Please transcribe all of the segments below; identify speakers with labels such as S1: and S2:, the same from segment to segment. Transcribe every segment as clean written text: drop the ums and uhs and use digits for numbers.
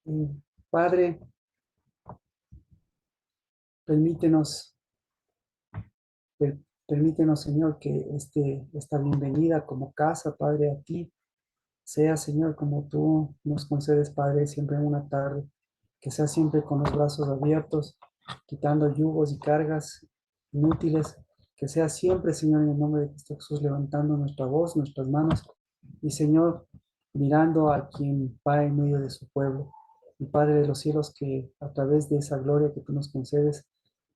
S1: Eh, Padre, permítenos, per- permítenos, Señor, que esta bienvenida como casa, Padre, a ti, sea, Señor, como tú nos concedes, Padre, siempre en una tarde, que sea siempre con los brazos abiertos, quitando yugos y cargas inútiles, que sea siempre, Señor, en el nombre de Cristo Jesús, levantando nuestra voz, nuestras manos, y Señor, mirando a quien va en medio de su pueblo. Y Padre de los cielos, que a través de esa gloria que tú nos concedes,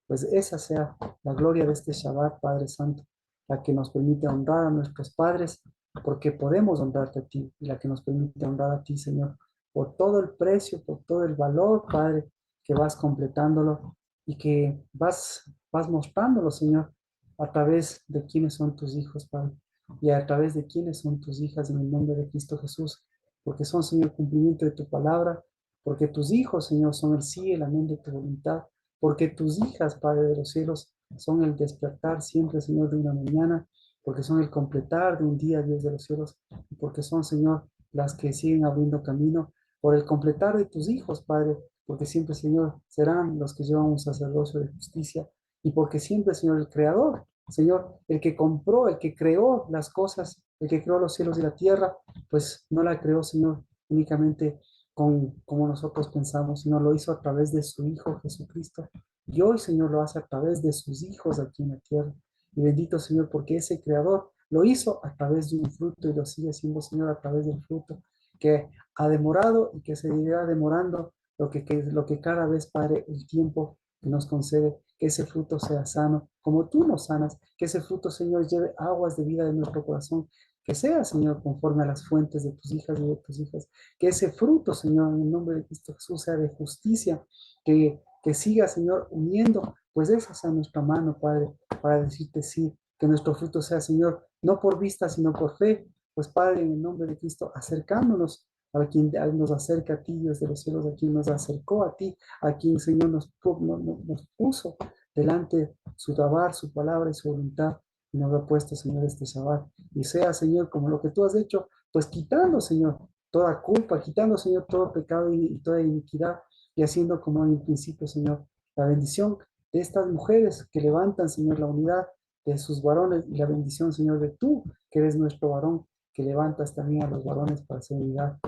S1: pues esa sea la gloria de este Shabbat, Padre Santo, la que nos permite honrar a nuestros padres, porque podemos honrarte a ti, y la que nos permite honrar a ti, Señor, por todo el precio, por todo el valor, Padre, que vas completándolo y que vas mostrándolo, Señor, a través de quienes son tus hijos, Padre, y a través de quienes son tus hijas en el nombre de Cristo Jesús, porque son, Señor, cumplimiento de tu palabra, porque tus hijos, Señor, son el sí y el amén de tu voluntad, porque tus hijas, Padre de los cielos, son el despertar siempre, Señor, de una mañana, porque son el completar de un día, Dios de los cielos, y porque son, Señor, las que siguen abriendo camino por el completar de tus hijos, Padre, porque siempre, Señor, serán los que llevan un sacerdocio de justicia, y porque siempre, Señor, el Creador, Señor, el que compró, el que creó las cosas, el que creó los cielos y la tierra, pues no la creó, Señor, únicamente como nosotros pensamos, sino lo hizo a través de su Hijo Jesucristo. Y hoy, Señor, lo hace a través de sus hijos aquí en la tierra. Y bendito, Señor, porque ese Creador lo hizo a través de un fruto y lo sigue haciendo, Señor, a través del fruto que ha demorado y que seguirá demorando lo que cada vez, Padre, el tiempo que nos concede, que ese fruto sea sano, como tú nos sanas, que ese fruto, Señor, lleve aguas de vida de nuestro corazón, que sea, Señor, conforme a las fuentes de tus hijas y de tus hijas, que ese fruto, Señor, en el nombre de Cristo Jesús, sea de justicia, que siga, Señor, uniendo, pues esa sea nuestra mano, Padre, para decirte sí, que nuestro fruto sea, Señor, no por vista, sino por fe, pues Padre, en el nombre de Cristo, acercándonos a quien nos acerca a ti, Dios de los cielos, a quien nos acercó a ti, a quien, Señor, nos puso delante su tabar, su palabra y su voluntad, y nos ha puesto, Señor, este Shabbat. Y sea, Señor, como lo que tú has hecho, pues quitando, Señor, toda culpa, quitando, Señor, todo pecado y toda iniquidad, y haciendo como en el principio, Señor, la bendición de estas mujeres que levantan, Señor, la unidad de sus varones y la bendición, Señor, de tú, que eres nuestro varón, que levantas también a los varones para hacer unidad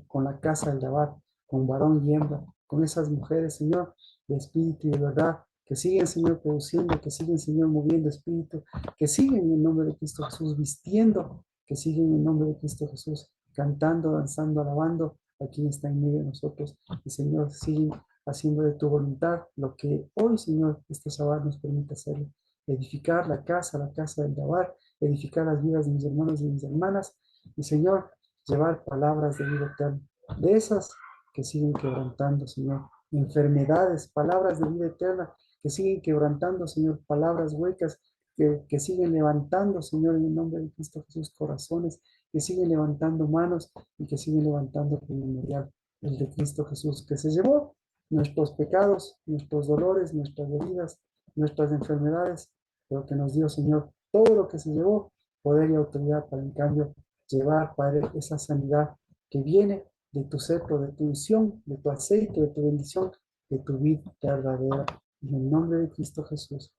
S1: con la casa del Shabbat, con varón y hembra, con esas mujeres, Señor, de espíritu y de verdad, que siguen, Señor, produciendo, que siguen, Señor, moviendo espíritu, que siguen en el nombre de Cristo Jesús vistiendo, que siguen en el nombre de Cristo Jesús cantando, danzando, alabando a quien está en medio de nosotros. Y, Señor, siguen haciendo de tu voluntad lo que hoy, Señor, este Shabbat nos permite hacer, edificar la casa del Shabbat, edificar las vidas de mis hermanos y mis hermanas, y, Señor, llevar palabras de vida eterna, de esas que siguen quebrantando, Señor, enfermedades, palabras de vida eterna, que siguen quebrantando, Señor, palabras huecas, que siguen levantando, Señor, en el nombre de Cristo Jesús, corazones, que siguen levantando manos y que siguen levantando el memorial, el de Cristo Jesús, que se llevó nuestros pecados, nuestros dolores, nuestras heridas, nuestras enfermedades, pero que nos dio, Señor, todo lo que se llevó, poder y autoridad para, en cambio, llevar, Padre, esa sanidad que viene de tu cetro, de tu unción, de tu aceite, de tu bendición, de tu vida verdadera. En el nombre de Cristo Jesús.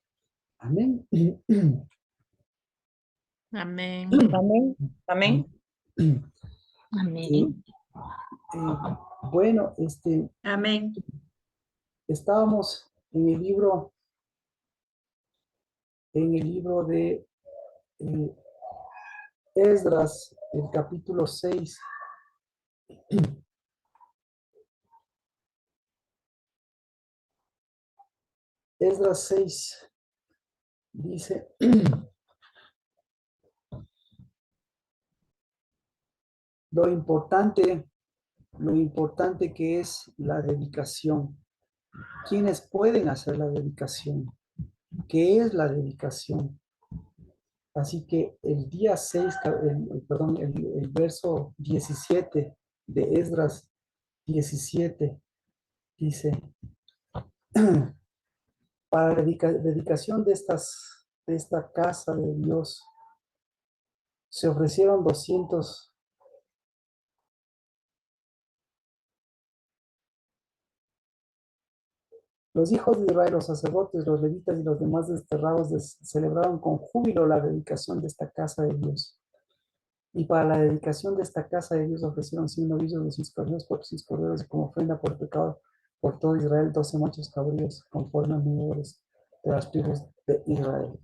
S1: Amén.
S2: Amén.
S3: Amén. Amén.
S1: Eh,
S2: Amén.
S1: bueno,
S3: Amén.
S1: estábamos en el libro de eh, Esdras, el capítulo 6. Esdras 6 dice, lo importante, lo importante que es la dedicación. ¿Quiénes pueden hacer la dedicación? ¿Qué es la dedicación? Así que el día 6, perdón, el verso 17 de Esdras 17 dice, para la dedicación de esta casa de Dios, se ofrecieron Los hijos de Israel, los sacerdotes, los levitas y los demás desterrados celebraron con júbilo la dedicación de esta casa de Dios. Y para la dedicación de esta casa de Dios ofrecieron 100 novillos de 6 corderos, 400 corderos, y como ofrenda por pecado por todo Israel, 12 machos cabríos, conforme a números de las tribus de Israel.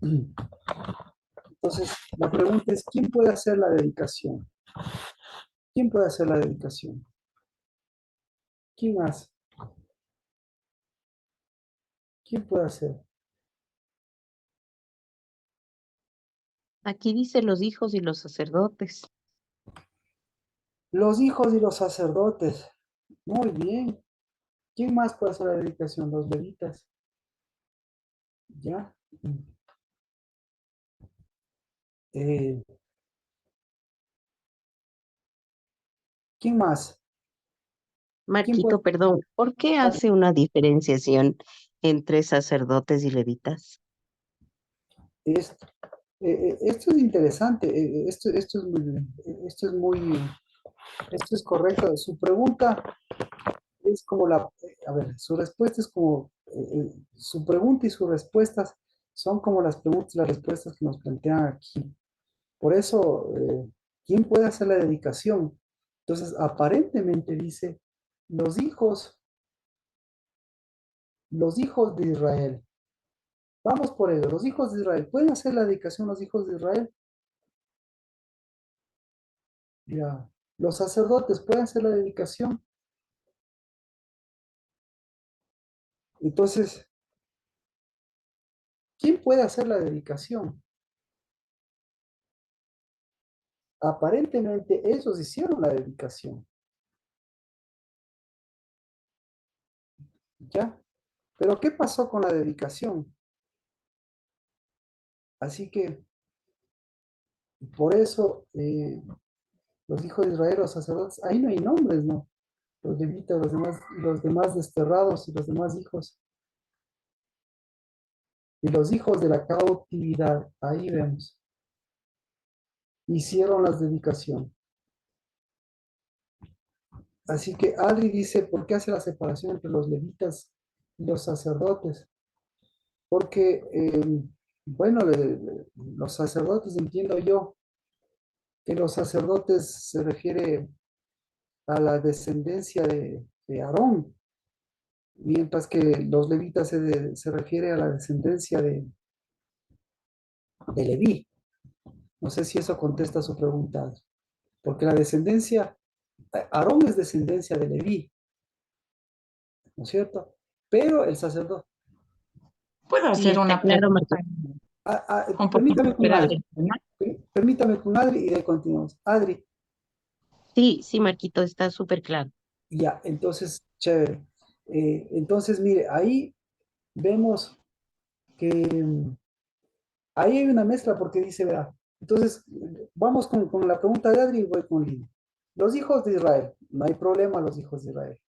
S1: Entonces, la pregunta es, ¿quién puede hacer la dedicación? ¿Quién puede hacer la dedicación? ¿Quién más? ¿Quién puede hacer?
S2: Aquí dice los hijos y los sacerdotes.
S1: Los hijos y los sacerdotes. Muy bien. ¿Quién más puede hacer la dedicación? Los levitas. ¿Ya? Eh, ¿Quién más? ¿Quién puede?
S2: Marquito, perdón, ¿por qué hace una diferenciación entre sacerdotes y levitas?
S1: Esto, esto es interesante. Esto es muy, esto es correcto. Su pregunta es como a ver, su respuesta es como, su pregunta y sus respuestas son como las preguntas y las respuestas que nos plantean aquí. Por eso, ¿quién puede hacer la dedicación? Entonces, aparentemente dice, los hijos, los hijos de Israel. Vamos por ello, los hijos de Israel. ¿Pueden hacer la dedicación los hijos de Israel? Ya. Los sacerdotes pueden hacer la dedicación. Entonces, ¿quién puede hacer la dedicación? Aparentemente ellos hicieron la dedicación. ¿Ya? Pero ¿qué pasó con la dedicación? Así que, por eso, los hijos de Israel, los sacerdotes, ahí no hay nombres, ¿no? Los levitas, los demás desterrados y los demás hijos. Y los hijos de la cautividad, ahí vemos, hicieron las dedicaciones. Así que Adri dice, ¿por qué hace la separación entre los levitas y los sacerdotes? Porque, bueno, los sacerdotes, entiendo yo, que los sacerdotes se refiere a la descendencia de Aarón, mientras que los levitas se refiere a la descendencia de Leví. No sé si eso contesta su pregunta, porque la descendencia, Aarón es descendencia de Leví, ¿no es cierto? Pero el sacerdote,
S3: ¿Puedo
S2: Sí,
S3: hacer
S2: está
S3: una
S2: claro,
S3: pregunta
S2: Marquito.
S3: un poquito
S1: permítame con
S3: fuera
S1: Adri,
S3: del tema?
S1: permítame con Adri y de ahí continuamos. Adri,
S2: Sí, sí, Marquito, está súper claro.
S1: ya, entonces, chévere. Entonces, mire, ahí vemos que ahí hay una mezcla porque dice, verá, entonces, vamos con la pregunta de Adri y voy con Lina. Los hijos de Israel, no hay problema los hijos de Israel.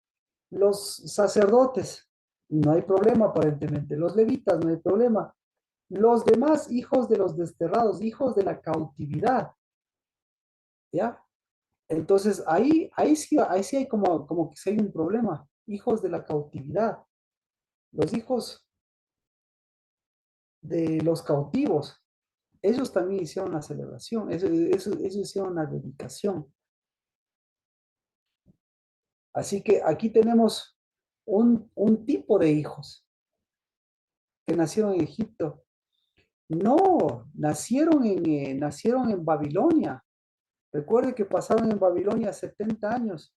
S1: Los sacerdotes, no hay problema aparentemente. Los levitas, no hay problema. Los demás hijos de los desterrados, hijos de la cautividad, ¿ya? Entonces, ahí sí hay como que sí hay un problema. Hijos de la cautividad, los hijos de los cautivos, ellos también hicieron la celebración, ellos hicieron la dedicación. Así que aquí tenemos un tipo de hijos que nacieron en Egipto. No, nacieron en Babilonia. Recuerde que pasaron en Babilonia 70 años,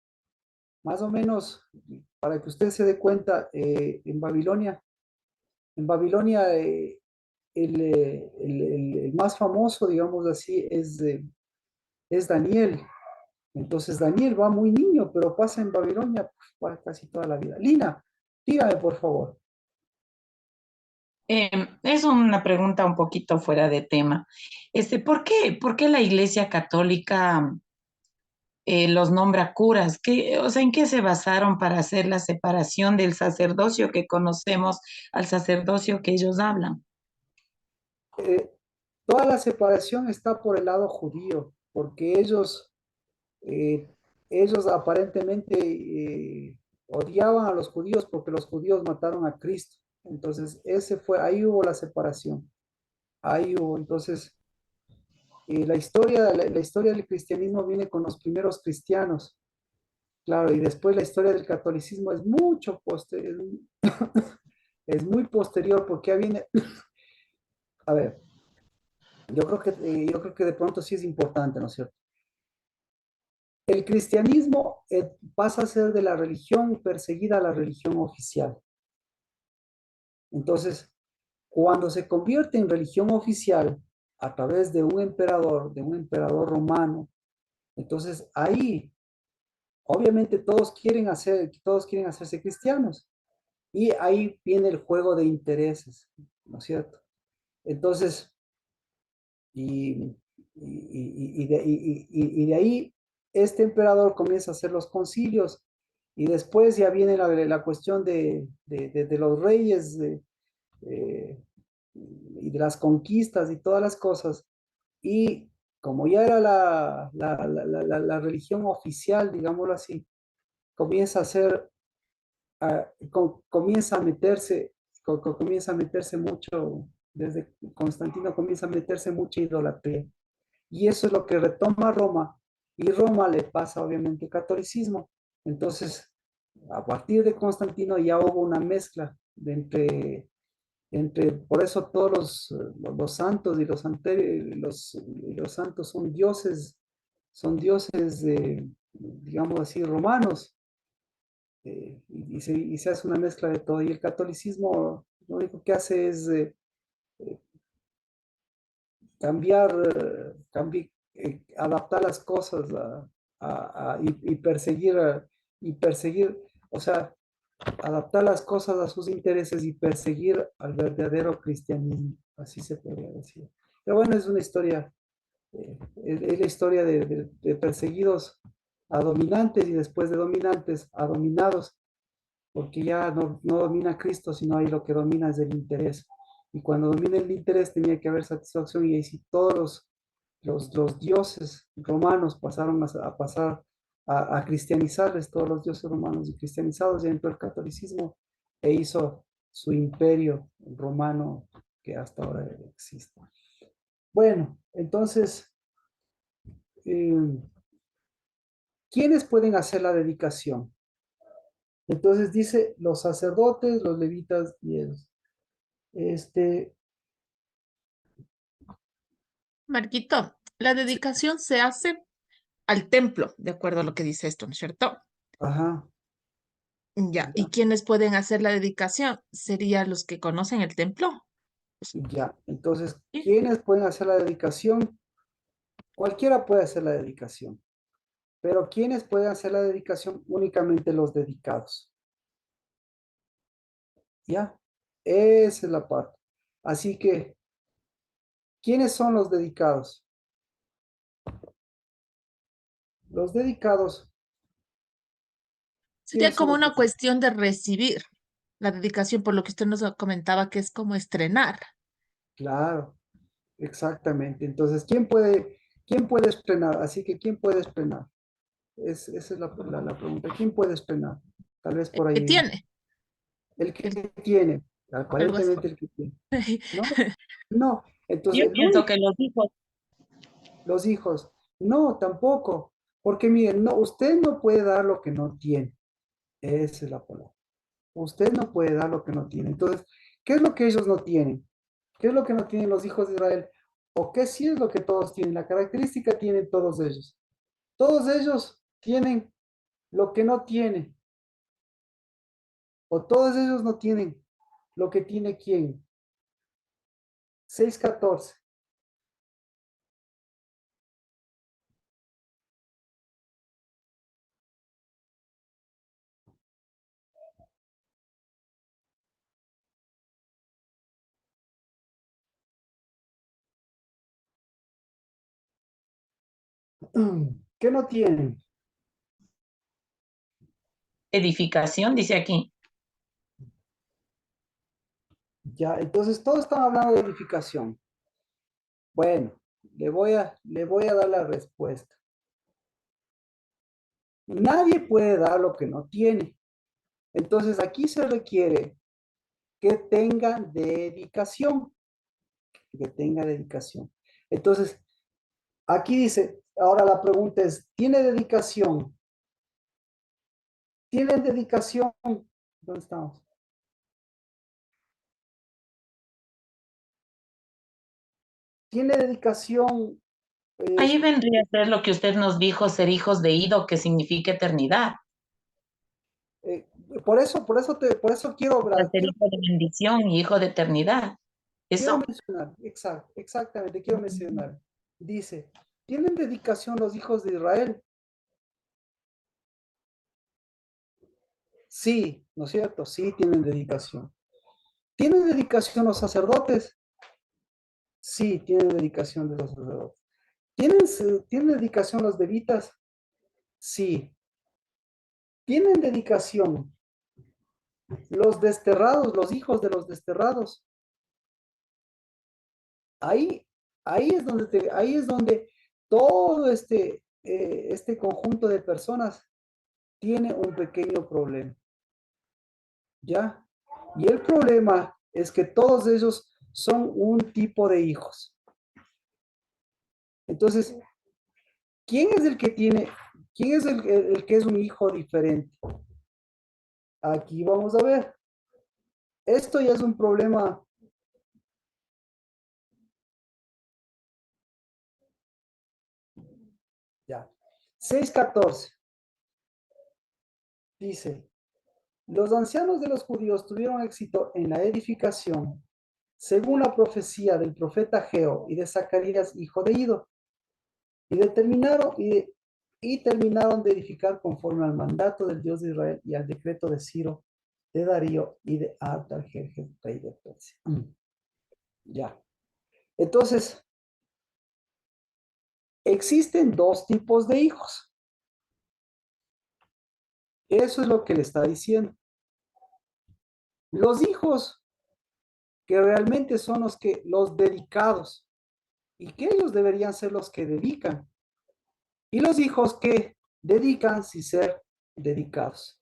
S1: más o menos, para que usted se dé cuenta, en Babilonia el más famoso, digamos así, es Daniel. Entonces Daniel va muy niño, pero pasa en Babilonia pues, casi toda la vida. Lina, dígame por favor.
S3: Es una pregunta un poquito fuera de tema. ¿Por qué la Iglesia Católica los nombra curas? O sea, ¿en qué se basaron para hacer la separación del sacerdocio que conocemos al sacerdocio que ellos hablan?
S1: Eh, Toda la separación está por el lado judío, porque eh, ellos aparentemente odiaban a los judíos porque los judíos mataron a Cristo. Entonces, ahí hubo la separación. Ahí hubo, entonces, la historia del cristianismo viene con los primeros cristianos, claro, y después la historia del catolicismo es mucho posterior, es muy posterior, porque ya viene, a ver, yo creo que de pronto sí es importante, ¿no es cierto? El cristianismo pasa a ser de la religión perseguida a la religión oficial. Entonces, cuando se convierte en religión oficial a través de un emperador romano, entonces ahí, obviamente todos quieren hacerse cristianos. Y ahí viene el juego de intereses, ¿no es cierto? Entonces, y, y de ahí este emperador comienza a hacer los concilios y después ya viene la cuestión de los reyes y de las conquistas y todas las cosas. Y como ya era la religión oficial, digámoslo así, comienza a ser, comienza a meterse, comienza a meterse mucho, desde Constantino comienza a meterse mucha idolatría. Y eso es lo que retoma Roma, y Roma le pasa obviamente el catolicismo. Entonces, a partir de Constantino ya hubo una mezcla por eso todos los santos y los santos son dioses, digamos así, romanos, y se hace una mezcla de todo. Y el catolicismo lo único que hace es adaptar las cosas y perseguir, o sea, adaptar las cosas a sus intereses y perseguir al verdadero cristianismo, así se podría decir. Pero bueno, es una historia, es la historia de perseguidos a dominantes y después de dominantes a dominados, porque ya no domina Cristo, sino ahí lo que domina es el interés. Y cuando domina el interés tenía que haber satisfacción, y ahí sí todos los dioses romanos pasaron a pasar a cristianizarles, todos los dioses romanos, y cristianizados ya entró el catolicismo e hizo su imperio romano que hasta ahora existe. Bueno, entonces, eh, ¿quiénes pueden hacer la dedicación? Entonces dice los sacerdotes, los levitas y ellos. Este,
S4: Marquito, la
S1: sí,
S4: dedicación se hace al templo, de acuerdo a lo que dice esto, ¿no es cierto?
S1: ajá,
S4: Ya, ¿y
S1: ya,
S4: quiénes pueden hacer la dedicación? ¿Serían los que conocen el templo?
S1: ya. Entonces,
S4: ¿Sí?
S1: ¿quiénes pueden hacer la dedicación? Cualquiera puede hacer la dedicación, pero ¿quiénes pueden hacer la dedicación? Únicamente los dedicados. ¿Ya? Esa es la parte. Así que, ¿quiénes son los dedicados? Los dedicados,
S4: Sería
S1: ¿quiénes son
S4: como
S1: los
S4: una
S1: dedicados?
S4: cuestión de recibir la dedicación, por lo que usted nos comentaba que es como estrenar.
S1: Claro, exactamente. Entonces, quién puede estrenar? Así que, ¿quién puede estrenar? Esa es la pregunta. ¿Quién puede estrenar? Tal vez por
S4: Que
S1: ahí.
S4: tiene,
S1: El que
S4: el-
S1: tiene,
S4: algo así.
S1: aparentemente el que tiene. ¿No? No.
S3: Yo
S1: Entonces, el
S3: pienso
S1: único,
S3: que los hijos,
S1: los hijos, no, tampoco. Porque miren, no, usted no puede dar lo que no tiene. Esa es la palabra. Usted no puede dar lo que no tiene. Entonces, ¿qué es lo que ellos no tienen? ¿Qué es lo que no tienen los hijos de Israel? ¿O qué sí es lo que todos tienen? La característica tienen todos ellos. Todos ellos tienen lo que no tiene. O todos ellos no tienen lo que tiene quién. 6:14. ¿Qué no tienen?
S3: edificación, dice aquí.
S1: Ya, entonces todos están hablando de edificación. Bueno, le voy a dar la respuesta. Nadie puede dar lo que no tiene. Entonces aquí se requiere que tengan dedicación. Que tenga dedicación. Entonces, aquí dice, ahora la pregunta es, ¿tiene dedicación? ¿Tienen dedicación? ¿Dónde estamos? ¿Tiene dedicación?
S3: Ahí vendría a ser lo que usted nos dijo, ser hijos de Ido, que significa eternidad.
S1: Eh, por eso quiero,
S3: Para ser
S1: quiero,
S3: hijo de bendición y hijo de eternidad.
S1: quiero
S3: Eso.
S1: mencionar, exactamente, quiero mencionar. Dice, ¿tienen dedicación los hijos de Israel? Sí, ¿no es cierto? Sí, tienen dedicación. ¿Tienen dedicación los sacerdotes? Sí, tienen dedicación de los sacerdotes. ¿Tienen dedicación los levitas? Sí. ¿Tienen dedicación los desterrados, los hijos de los desterrados? Ahí, ahí es donde todo este conjunto de personas tiene un pequeño problema, ¿ya? Y el problema es que todos ellos son un tipo de hijos. Entonces, ¿quién es el que tiene, quién es el que es un hijo diferente? Aquí vamos a ver. Esto ya es un problema. Ya. 6:14 dice, los ancianos de los judíos tuvieron éxito en la edificación, según la profecía del profeta Geo y de Zacarías, hijo de Ido, y terminaron de edificar conforme al mandato del Dios de Israel y al decreto de Ciro, de Darío y de Artajerjes, rey de Persia. Ya. Entonces, existen dos tipos de hijos. Eso es lo que le está diciendo. Los hijos que realmente son los dedicados, y que ellos deberían ser los que dedican, y los hijos que dedican sin ser dedicados.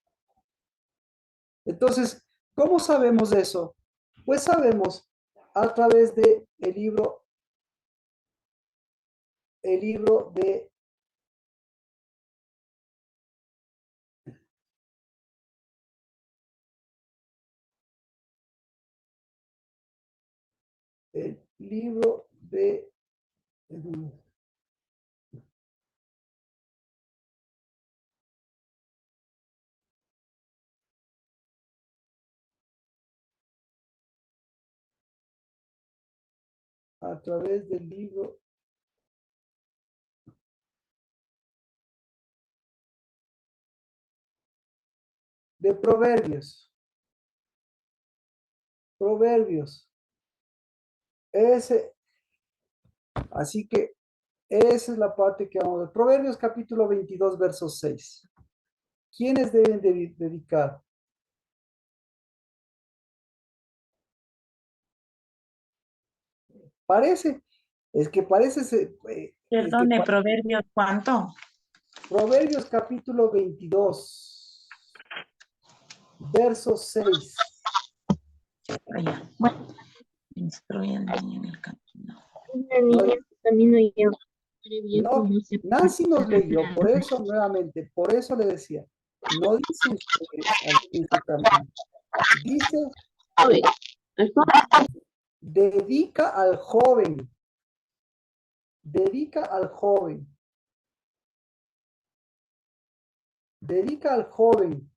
S1: Entonces, ¿cómo sabemos eso? Pues sabemos a través de el libro de el libro de a través del libro de Proverbios. Proverbios. Ese, así que esa es la parte que vamos a ver. Proverbios capítulo 22, verso 6. ¿Quiénes deben dedicar? Parece, es que parece, es que
S3: Perdone, Proverbios, ¿cuánto?
S1: Proverbios capítulo 22, verso 6.
S3: Allá. Bueno, instruyen en el camino.
S2: Una
S1: No,
S2: niña en su camino lleva, pero viejo
S1: no,
S2: no se
S1: Nancy nos leyó,
S2: apartará.
S1: por eso nuevamente, por eso le decía, no dice instruir en su camino, dice
S2: A ver,
S1: dedica al joven, dedica al joven, dedica al joven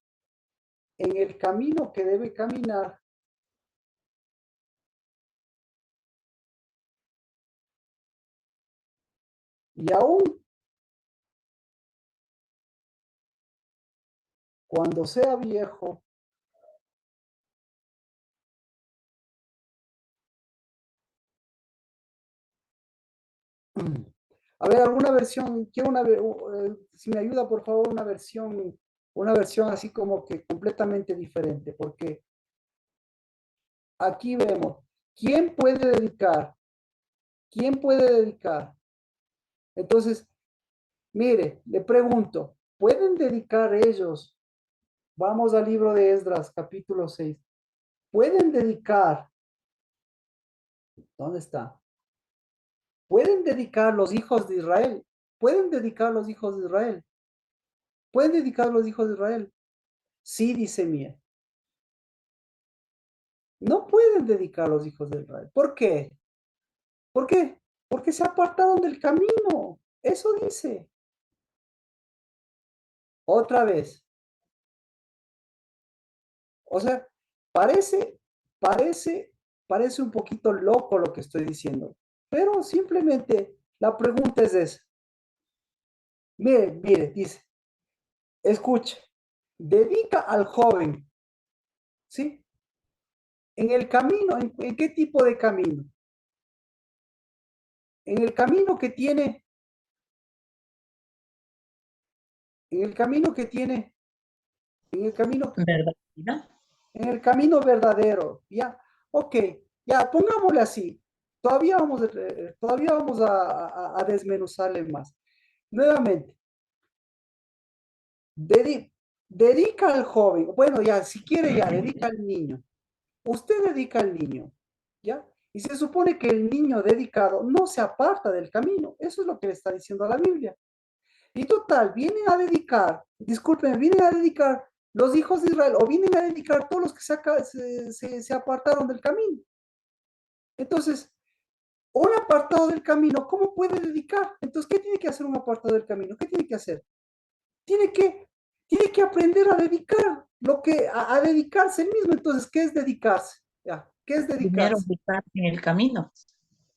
S1: en el camino que debe caminar. Y aún cuando sea viejo, a ver, alguna versión, quiero si me ayuda por favor, una versión así como que completamente diferente, porque aquí vemos, ¿quién puede dedicar? ¿Quién puede dedicar? Entonces, mire, le pregunto, ¿pueden dedicar ellos? Vamos al libro de Esdras, capítulo 6. pueden dedicar, ¿dónde está? Pueden dedicar los hijos de Israel, pueden dedicar los hijos de Israel, pueden dedicar los hijos de Israel. Sí, dice Mía. No pueden dedicar los hijos de Israel. ¿Por qué? ¿Por qué? Porque se apartaron del camino. Eso dice. Otra vez. O sea, parece, parece un poquito loco lo que estoy diciendo, pero simplemente la pregunta es esa. Mire, dice, escuche, dedica al joven, ¿sí? En el camino, ¿en qué tipo de camino? En el camino que tiene, en el camino que tiene, en el camino,
S3: ¿Verdad?
S1: en el camino verdadero, ¿ya? Ok, ya, pongámosle así. Todavía vamos a desmenuzarle más. Nuevamente, dedica al joven. Bueno, ya, si quiere, ya, dedica al niño. Usted dedica al niño, ¿ya? Y se supone que el niño dedicado no se aparta del camino. Eso es lo que le está diciendo la Biblia. Y total, vienen a dedicar, disculpen, vienen a dedicar los hijos de Israel o vienen a dedicar todos los que se apartaron del camino. Entonces, un apartado del camino, ¿cómo puede dedicar? Entonces, ¿qué tiene que hacer un apartado del camino? ¿Qué tiene que hacer? Tiene que, tiene que aprender a dedicar, a dedicarse él mismo. Entonces, ¿qué es dedicarse? ¿Ya? ¿Qué es
S3: Primero
S1: dedicarse?
S3: ubicar en el camino.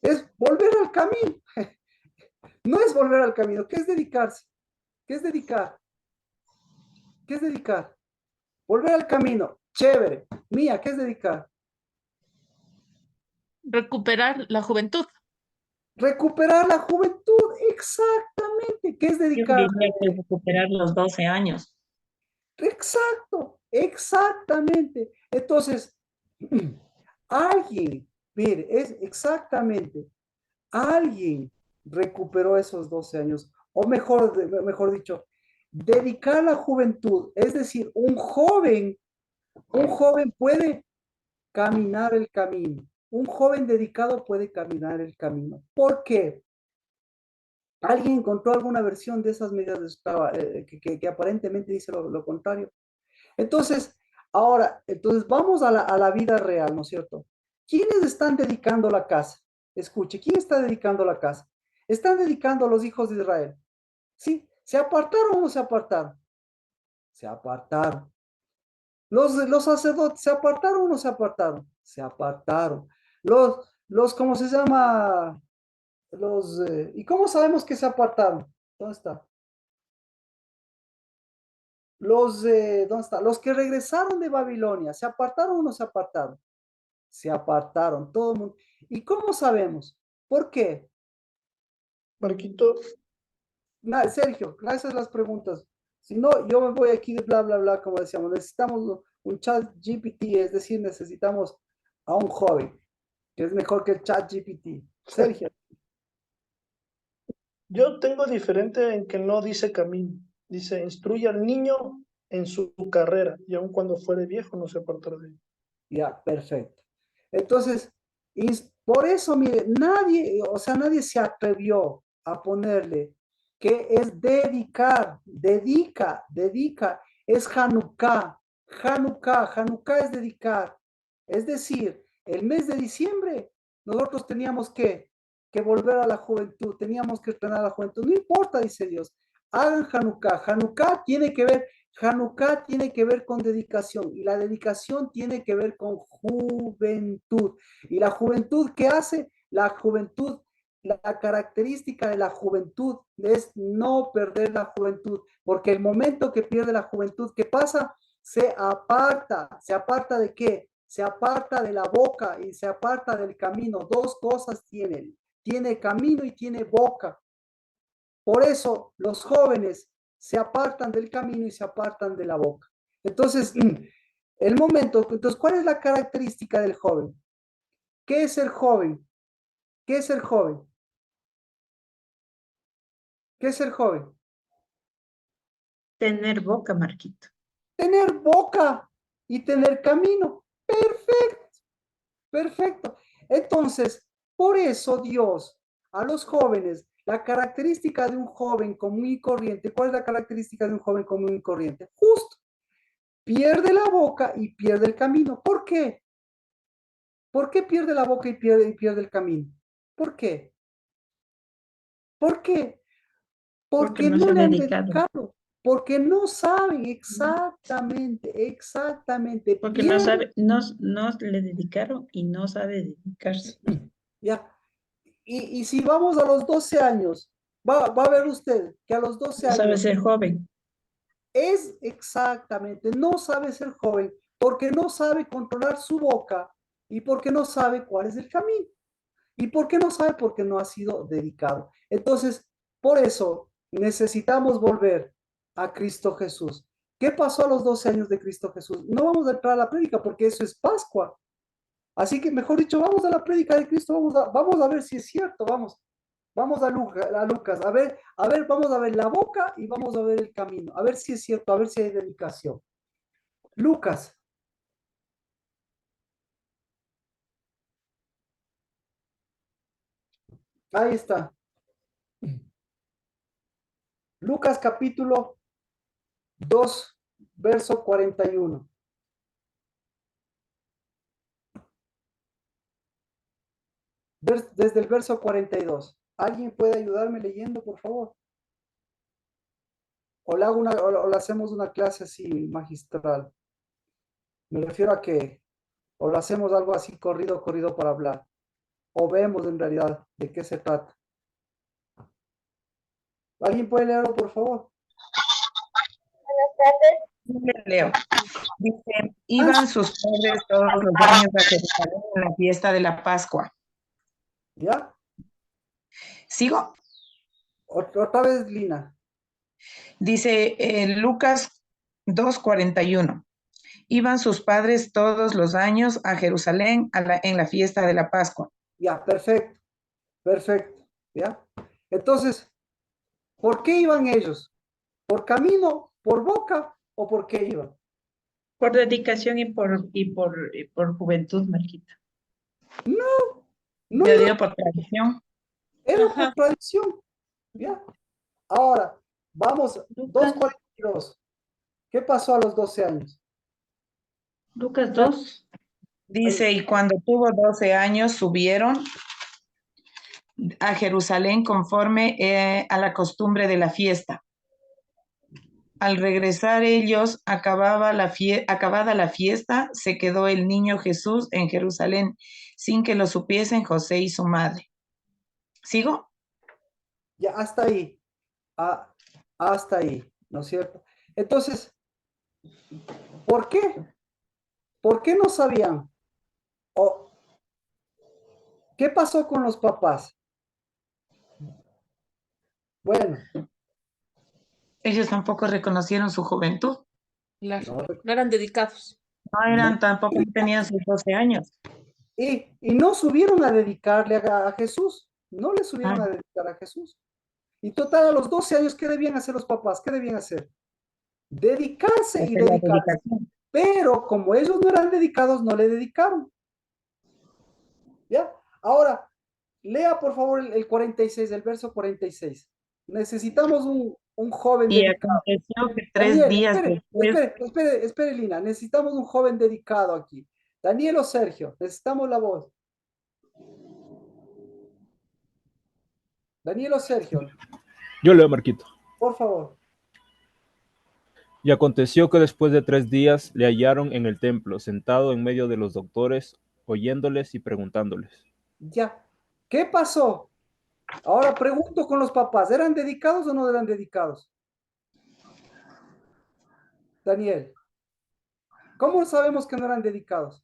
S1: Es volver al camino. No es volver al camino. ¿Qué es dedicarse? ¿Qué es dedicar? ¿Qué es dedicar? Volver al camino. Chévere. Mía, ¿qué es dedicar?
S4: Recuperar la juventud.
S1: Recuperar la juventud. Exactamente. ¿Qué es
S3: Yo
S1: dedicar?
S3: diría que recuperar los 12 años.
S1: Exacto. Exactamente. Entonces, alguien, mire, es exactamente, alguien recuperó esos 12 años, o mejor dicho, dedicar la juventud, es decir, un joven puede caminar el camino, un joven dedicado puede caminar el camino. ¿Por qué? ¿Alguien encontró alguna versión de esas medidas que aparentemente dice lo contrario? Entonces, entonces vamos a la vida real, ¿no es cierto? ¿Quiénes están dedicando la casa? Escuche, ¿quién está dedicando la casa? Están dedicando a los hijos de Israel. ¿Sí? ¿Se apartaron o no se apartaron? Se apartaron. Los sacerdotes, ¿se apartaron o no se apartaron? Se apartaron. ¿Cómo se llama? ¿Y cómo sabemos que se apartaron? ¿Dónde está? ¿Dónde está? Los que regresaron de Babilonia, ¿se apartaron o no se apartaron? Se apartaron, todo el mundo. ¿Y cómo sabemos? ¿Por qué?
S5: Marquito,
S1: Sergio, gracias a las preguntas. Si no, yo me voy aquí de bla, bla, bla, como decíamos. Necesitamos un chat GPT, es decir, necesitamos a un joven, que es mejor que el chat GPT. Sergio,
S5: yo tengo diferente en que no dice camino. Dice, instruye al niño en su carrera y aun cuando fuere viejo no se apartará de él.
S1: ya, perfecto. Entonces, por eso, mire, nadie se atrevió a ponerle que es dedica, es Hanukkah, Hanukkah es dedicar. Es decir, el mes de diciembre, nosotros teníamos que volver a la juventud, teníamos que entrenar a la juventud. No importa, dice Dios, hagan Hanukkah. Hanukkah tiene que ver con dedicación y la dedicación tiene que ver con juventud. ¿Y la juventud qué hace? La juventud, la característica de la juventud es no perder la juventud, porque el momento que pierde la juventud, ¿qué pasa? ¿Se aparta de qué? Se aparta de la boca y se aparta del camino. Dos cosas tiene camino y tiene boca. Por eso los jóvenes se apartan del camino y se apartan de la boca. Entonces, ¿cuál es la característica del joven? ¿Qué es el joven? ¿Qué es el joven? ¿Qué es el joven?
S3: Tener boca, Marquito.
S1: Tener boca y tener camino. Perfecto. Perfecto. Entonces, por eso Dios a los jóvenes, la característica de un joven común y corriente, ¿cuál es la característica de un joven común y corriente? Justo, pierde la boca y pierde el camino. ¿Por qué? ¿Por qué pierde la boca y pierde el camino? ¿Por qué? ¿Por qué?
S3: Porque
S1: Porque
S3: no se
S1: no
S3: ha
S1: le han
S3: dedicado,
S1: dedicado, porque no saben exactamente,
S3: porque no
S1: pierde,
S3: sabe, no le dedicaron y no sabe dedicarse.
S1: ya. Y si vamos a los 12 años, va a ver usted que a los 12
S3: No sabe
S1: años
S3: ser joven.
S1: es exactamente, no sabe ser joven, porque no sabe controlar su boca y porque no sabe cuál es el camino. ¿Y por qué no sabe? Porque no ha sido dedicado. Entonces, por eso necesitamos volver a Cristo Jesús. ¿Qué pasó a los 12 años de Cristo Jesús? No vamos a entrar a la prédica porque eso es Pascua. Así que, mejor dicho, vamos a la prédica de Cristo, vamos a ver si es cierto, vamos a Lucas, vamos a ver la boca y vamos a ver el camino, a ver si es cierto, a ver si hay dedicación. Lucas, ahí está. Lucas capítulo 2, verso 41. Desde el verso 42. ¿Alguien puede ayudarme leyendo, por favor? O le hacemos una clase así magistral. Me refiero a que o lo hacemos algo así corrido para hablar. O vemos en realidad de qué se trata. ¿Alguien puede leerlo, por favor?
S3: Leo. Dice,
S1: Ah,
S3: iban sus padres todos los años a Jerusalén en la fiesta de la Pascua.
S1: ¿ya?
S3: ¿Sigo?
S1: Otra vez, Lina.
S3: Dice Lucas 2:41. Iban sus padres todos los años a Jerusalén en la fiesta de la Pascua.
S1: Ya, perfecto, perfecto. ¿Ya? Entonces, ¿por qué iban ellos? ¿Por camino, por boca o por qué iban?
S3: Por dedicación y por juventud, Marquita.
S1: No
S3: Yo
S1: iban,
S3: digo por tradición.
S1: era por
S4: Ajá.
S1: tradición. ¿Ya? Ahora, vamos,
S3: Lucas,
S1: 2:42. ¿Qué pasó a los 12 años?
S3: Lucas 2. Dice, y cuando tuvo 12 años, subieron a Jerusalén conforme a la costumbre de la fiesta. Al regresar ellos, acabada la fiesta, se quedó el niño Jesús en Jerusalén, sin que lo supiesen José y su madre. ¿Sigo?
S1: Ya, hasta ahí. Ah, hasta ahí, ¿no es cierto? Entonces, ¿por qué? ¿Por qué no sabían? ¿O qué pasó con los papás? Bueno,
S3: Ellos tampoco reconocieron su juventud.
S4: Claro.
S1: no,
S4: No eran dedicados.
S3: No
S1: no.
S3: eran, tampoco tenían sus 12 años.
S1: Y no subieron a dedicarle a Jesús. No le subieron
S3: Ah,
S1: a dedicar a Jesús. Y total, a los 12 años, ¿qué debían hacer los papás? ¿Qué debían hacer? Dedicarse y
S3: hacer la
S1: dedicarse.
S3: dedicación.
S1: Pero como ellos no eran dedicados, no le dedicaron. ¿Ya? Ahora, lea por favor el 46, el verso 46. Necesitamos un joven
S3: Y
S1: dedicado.
S3: aconteció que 3
S1: Daniel,
S3: días después,
S1: espere, Lina. Necesitamos un joven dedicado aquí. Daniel o Sergio, necesitamos la voz. Daniel o Sergio,
S6: Yo leo, Marquito.
S1: por favor.
S6: Y aconteció que después de 3 días le hallaron en el templo, sentado en medio de los doctores, oyéndoles y preguntándoles.
S1: Ya. ¿Qué pasó? Ahora pregunto con los papás, ¿eran dedicados o no eran dedicados? Daniel, ¿cómo sabemos que no eran dedicados?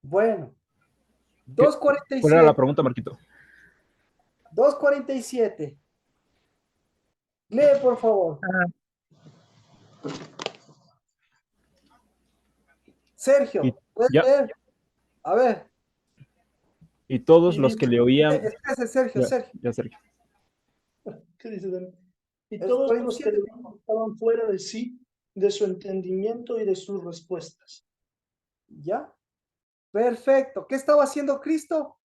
S1: Bueno,
S6: ¿Cuál era la
S1: 2:47.
S6: pregunta, Marquito?
S1: 2:47. Lee, por favor.
S6: Y,
S1: Sergio, ¿puedes
S6: ya,
S1: leer? A ver.
S6: y todos
S5: Y
S6: los
S5: dice,
S6: que le oían,
S1: Espérese, Sergio,
S6: ya,
S1: Sergio.
S6: ya Sergio.
S5: ¿qué dice Daniel? Y
S1: Es
S5: todos los que
S1: 47.
S5: estaban fuera de sí de su entendimiento y de sus respuestas.
S1: ¿Ya? Perfecto. ¿Qué estaba haciendo Cristo?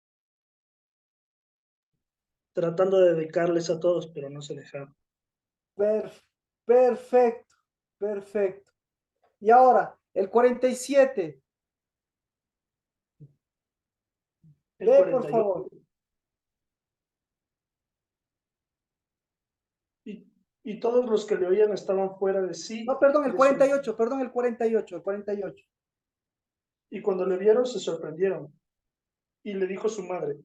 S5: Tratando de dedicarles a todos, pero no se dejaron.
S1: Per- perfecto, perfecto. Y ahora, el 47.
S5: El
S1: Ve, por
S5: 48.
S1: favor.
S5: Y todos los que le oían estaban fuera de sí.
S1: No, perdón, el
S5: de
S1: 48, perdón, el 48, el 48.
S5: Y cuando le vieron se sorprendieron. Y le dijo su madre,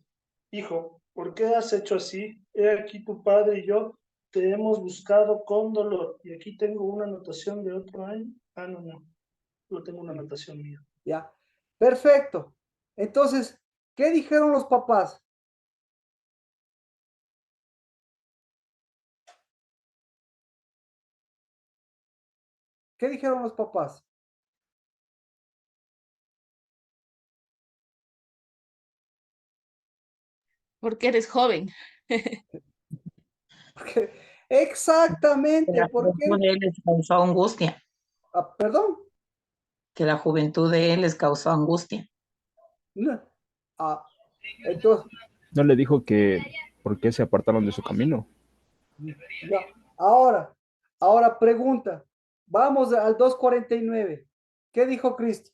S5: hijo, ¿por qué has hecho así? He aquí tu padre y yo te hemos buscado con dolor. Y aquí tengo una anotación de otro año. Ah, no, no. No tengo una anotación mía.
S1: Ya. Perfecto. Entonces, ¿qué dijeron los papás? ¿Qué dijeron los papás?
S4: Porque eres joven.
S1: Porque,
S3: Que
S1: exactamente,
S3: la
S1: ¿por
S3: juventud
S1: qué?
S3: de él les causó angustia,
S1: Ah, perdón.
S3: que la juventud de él les causó angustia.
S1: No. Ah, entonces,
S6: ¿No le dijo que por qué se apartaron de su camino?
S1: ya. Ahora pregunta. Vamos al 2:49. ¿Qué dijo Cristo?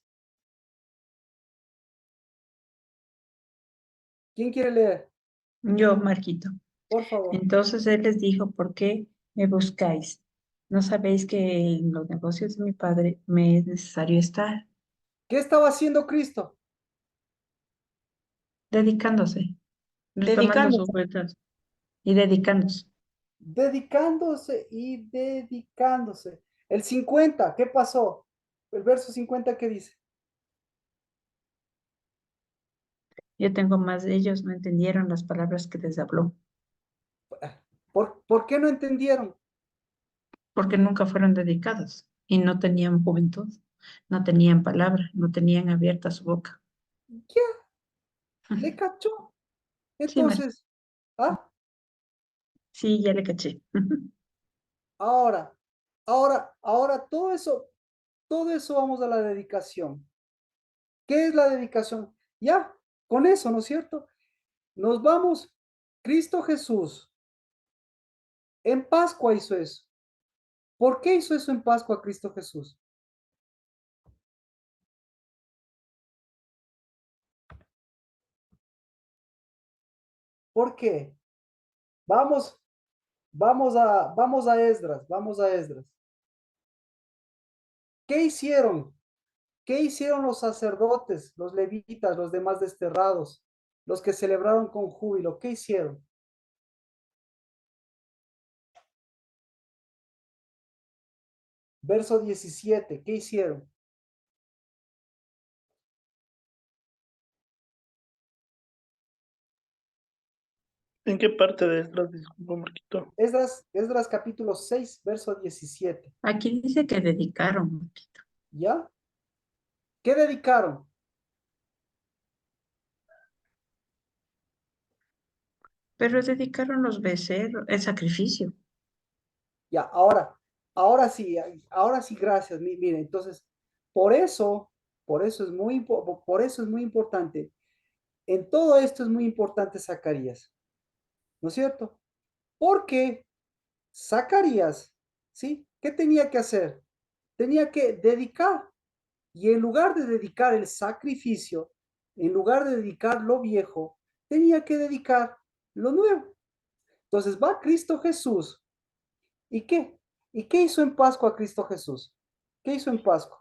S1: ¿Quién quiere leer?
S7: Yo, Marquito.
S1: Por favor.
S7: Entonces él les dijo, ¿por qué me buscáis? ¿No sabéis que en los negocios de mi padre me es necesario estar?
S1: ¿Qué estaba haciendo Cristo?
S7: Dedicándose, retomando sus
S3: Dedicándose.
S7: vueltas y dedicándose.
S1: Dedicándose y dedicándose. El 50, ¿qué pasó? El verso 50, ¿qué dice?
S7: Yo tengo más de ellos, no entendieron las palabras que les habló,
S1: ¿Por qué no entendieron?
S7: porque nunca fueron dedicados y no tenían juventud, no tenían palabra, no tenían abierta su boca.
S1: Ya, le cachó.
S7: Sí,
S1: Entonces, ah,
S7: sí, ya le caché.
S1: ahora, ahora todo eso vamos a la dedicación. ¿Qué es la dedicación? Ya, con eso, ¿no es cierto? Nos vamos. Cristo Jesús en Pascua hizo eso. ¿Por qué hizo eso en Pascua Cristo Jesús? ¿Por qué? Vamos, vamos a Esdras, vamos a Esdras. ¿Qué hicieron? ¿Qué hicieron los sacerdotes, los levitas, los demás desterrados, los que celebraron con júbilo? ¿Qué hicieron? Verso 17, ¿qué hicieron?
S5: ¿En qué parte de Esdras? Disculpa, Marquito.
S1: Esdras capítulo 6, verso 17.
S7: Aquí dice que dedicaron, Marquito,
S1: ¿Ya? ¿Qué dedicaron?
S7: pero dedicaron los becerros, el sacrificio.
S1: Ya, ahora sí, gracias. Mire, entonces, por eso, por eso es muy importante. En todo esto es muy importante Zacarías, ¿no es cierto? Porque Zacarías, ¿sí? ¿Qué tenía que hacer? Tenía que dedicar. Y en lugar de dedicar el sacrificio, en lugar de dedicar lo viejo, tenía que dedicar lo nuevo. Entonces va Cristo Jesús. ¿Y qué? ¿Y qué hizo en Pascua Cristo Jesús? ¿Qué hizo en Pascua?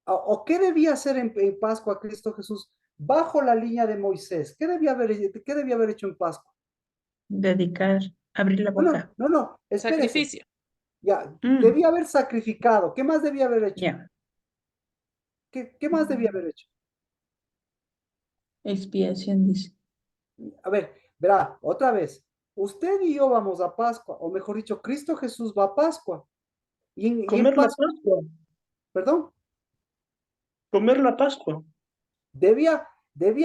S1: ¿O qué debía hacer en Pascua Cristo Jesús bajo la línea de Moisés? ¿Qué debía haber hecho en Pascua?
S7: Dedicar, abrir la boca.
S1: Espérese.
S4: Sacrificio.
S1: Ya,
S7: Mm,
S1: debía haber sacrificado. ¿Qué más debía haber hecho?
S7: ya.
S1: ¿Qué más debía haber hecho?
S7: Expiación, dice.
S1: A ver, verá, otra vez. Usted y yo vamos a Pascua, o mejor dicho, Cristo Jesús va a Pascua. Y en
S5: Comer la
S1: Pascua,
S5: Pascua.
S1: perdón,
S5: Comer la Pascua.
S1: debía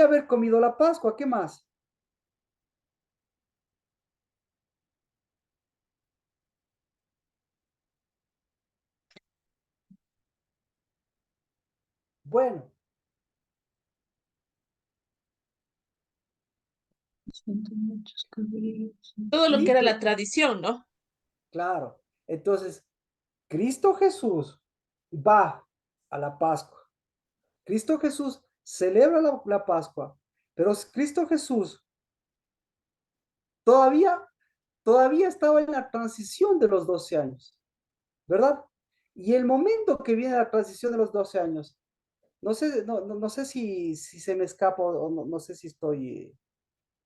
S1: haber comido la Pascua. ¿Qué más? Bueno,
S7: Siento muchos cabellos.
S4: Todo lo que era
S1: Cristo,
S4: la tradición, ¿no?
S1: claro. Entonces, Cristo Jesús va a la Pascua. Cristo Jesús celebra la Pascua, pero Cristo Jesús todavía, todavía estaba en la transición de los 12 años, ¿verdad? Y el momento que viene la transición de los 12 años, no sé si se me escapa o no sé si estoy,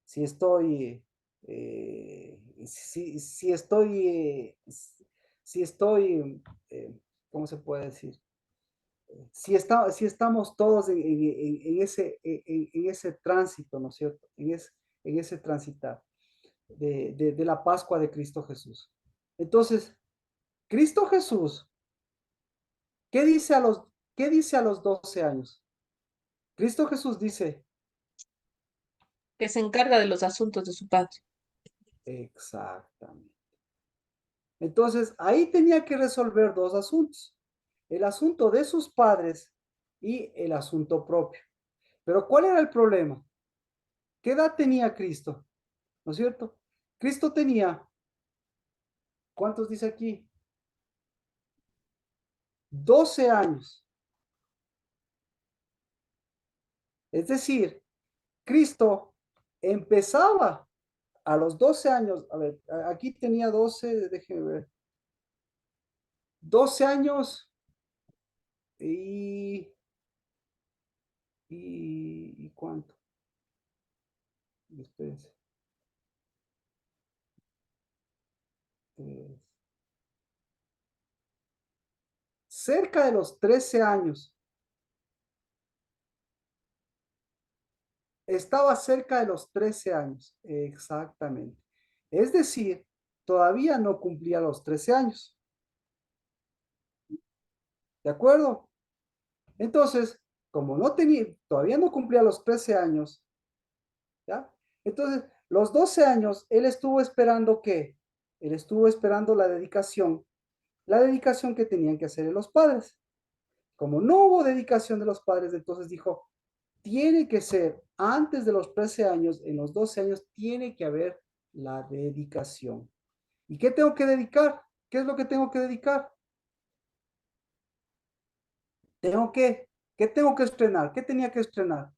S1: si estoy, si estoy, ¿cómo se puede decir? Si estamos todos en ese tránsito, ¿no es cierto? En ese transitar de la Pascua de Cristo Jesús. Entonces, Cristo Jesús, ¿qué dice qué dice a los 12 años? Cristo Jesús dice,
S4: Que se encarga de los asuntos de su padre.
S1: exactamente. Entonces, ahí tenía que resolver dos asuntos, el asunto de sus padres y el asunto propio. Pero ¿cuál era el problema? ¿Qué edad tenía Cristo? ¿No es cierto? Cristo tenía, ¿cuántos dice aquí? 12 años. Es decir, Cristo empezaba a los 12 años, a ver, aquí tenía 12, déjeme ver, 12 años y, ¿y cuánto? Espérense. Cerca de los 13 años. Estaba cerca de los 13 años, exactamente. Es decir, todavía no cumplía los 13 años. ¿De acuerdo? Entonces, como no tenía, todavía no cumplía los 13 años, ¿ya? Entonces, los 12 años, él estuvo esperando ¿qué? Él estuvo esperando la dedicación que tenían que hacer los padres. Como no hubo dedicación de los padres, entonces dijo, tiene que ser antes de los 13 años, en los 12 años, tiene que haber la dedicación. ¿Y qué tengo que dedicar? ¿Qué es lo que tengo que dedicar? ¿Qué tengo que estrenar? ¿Qué tenía que estrenar?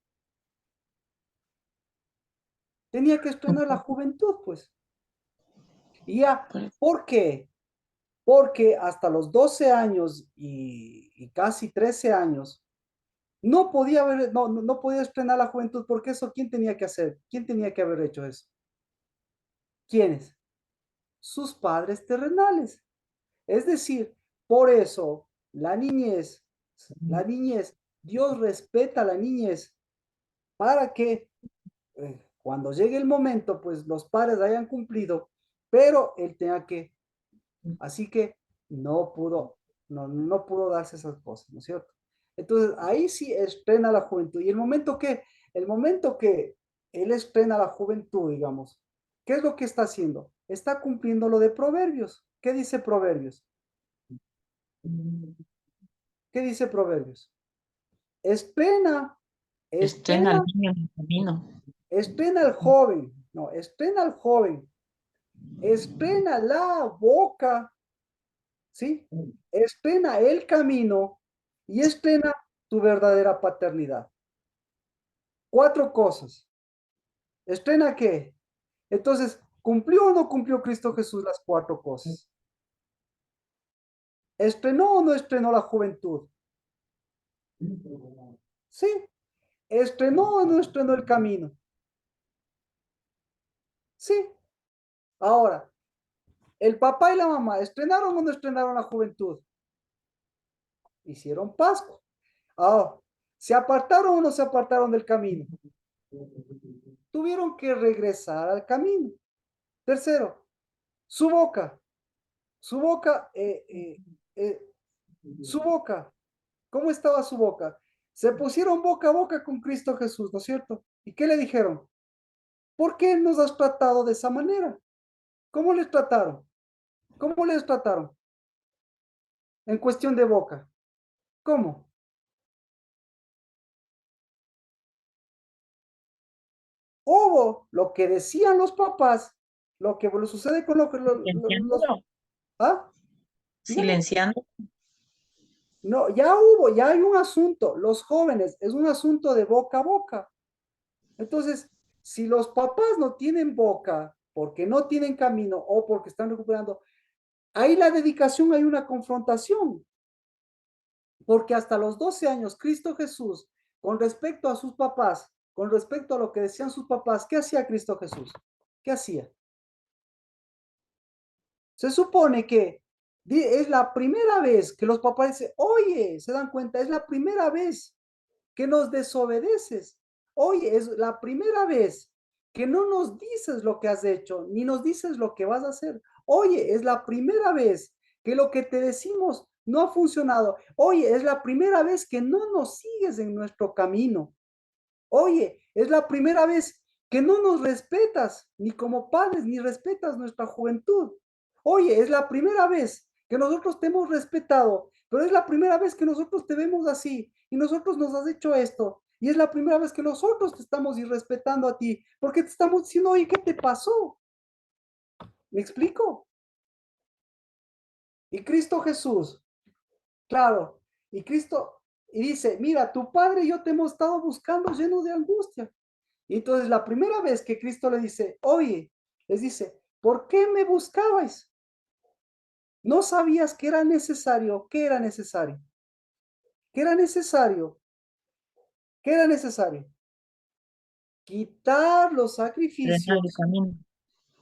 S1: Tenía que estrenar la juventud, pues. Y ya, ¿por qué? Porque hasta los 12 años y casi 13 años, no podía estrenar la juventud, porque eso, ¿quién tenía que hacer? ¿Quién tenía que haber hecho eso? ¿Quiénes? Sus padres terrenales. Es decir, por eso la niñez, Dios respeta a la niñez para que cuando llegue el momento, pues los padres hayan cumplido, pero él tenga que, así que no pudo darse esas cosas, ¿no es cierto? Entonces, ahí sí estrena la juventud. Y el momento que él estrena la juventud, digamos, ¿qué es lo que está haciendo? Está cumpliendo lo de Proverbios. ¿Qué dice Proverbios? ¿Qué dice Proverbios? Es pena, es
S3: Estrena al
S1: pena,
S3: niño en el camino.
S1: es pena al joven, no, es pena al joven, es pena la boca, ¿sí? Es pena el camino y es pena tu verdadera paternidad. Cuatro cosas. ¿Es pena qué? Entonces, ¿cumplió o no cumplió Cristo Jesús las cuatro cosas? ¿Estrenó o no estrenó la juventud? Sí. ¿Estrenó o no estrenó el camino? Sí. Ahora, ¿el papá y la mamá estrenaron o no estrenaron la juventud? Hicieron Pascua. Ahora, ¿se apartaron o no se apartaron del camino? Tuvieron que regresar al camino. Tercero, su boca. Su boca, su boca. ¿Cómo estaba su boca? Se pusieron boca a boca con Cristo Jesús, ¿no es cierto? ¿Y qué le dijeron? ¿Por qué nos has tratado de esa manera? ¿Cómo les trataron? ¿Cómo les trataron? En cuestión de boca. ¿Cómo? hubo lo que decían los papás, lo que sucede con
S3: Silenciándolo,
S1: ¿ah? Dígame.
S3: silenciando.
S1: No, ya hubo, ya hay un asunto, los jóvenes, es un asunto de boca a boca. Entonces, si los papás no tienen boca, porque no tienen camino o porque están recuperando, ahí la dedicación hay una confrontación, porque hasta los 12 años, Cristo Jesús, con respecto a sus papás, con respecto a lo que decían sus papás, ¿qué hacía Cristo Jesús? ¿Qué hacía? Se supone que es la primera vez que los papás dicen, oye, se dan cuenta, es la primera vez que nos desobedeces. Oye, es la primera vez que no nos dices lo que has hecho, ni nos dices lo que vas a hacer. Oye, es la primera vez que lo que te decimos no ha funcionado. Oye, es la primera vez que no nos sigues en nuestro camino. Oye, es la primera vez que no nos respetas, ni como padres, ni respetas nuestra juventud. Oye, es la primera vez que nosotros te hemos respetado, pero es la primera vez que nosotros te vemos así y nosotros nos has hecho esto. Y es la primera vez que nosotros te estamos irrespetando a ti, porque te estamos diciendo, oye, ¿qué te pasó? ¿Me explico? Y Cristo Jesús, claro, y dice, mira, tu padre y yo te hemos estado buscando llenos de angustia. Y entonces la primera vez que Cristo le dice, oye, les dice, ¿por qué me buscabais? ¿No sabías que era necesario? ¿Qué era necesario? ¿Qué era necesario? ¿Qué era necesario? Quitar los
S3: Frenar el
S1: sacrificios.
S3: camino.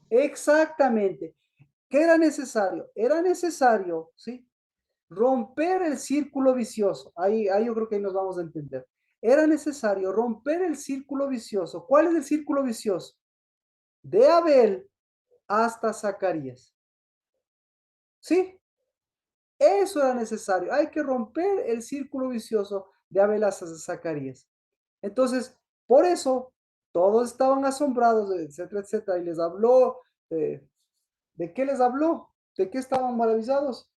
S1: Exactamente. ¿Qué era necesario? Era necesario, ¿sí? Romper el círculo vicioso. Ahí yo creo que ahí nos vamos a entender. Era necesario romper el círculo vicioso. ¿Cuál es el círculo vicioso? De Abel hasta Zacarías. ¿Sí? Eso era necesario. Hay que romper el círculo vicioso de Abel hasta Zacarías. Entonces, por eso, todos estaban asombrados, etcétera, etcétera. Y les habló, ¿de qué les habló? ¿De qué estaban maravillados?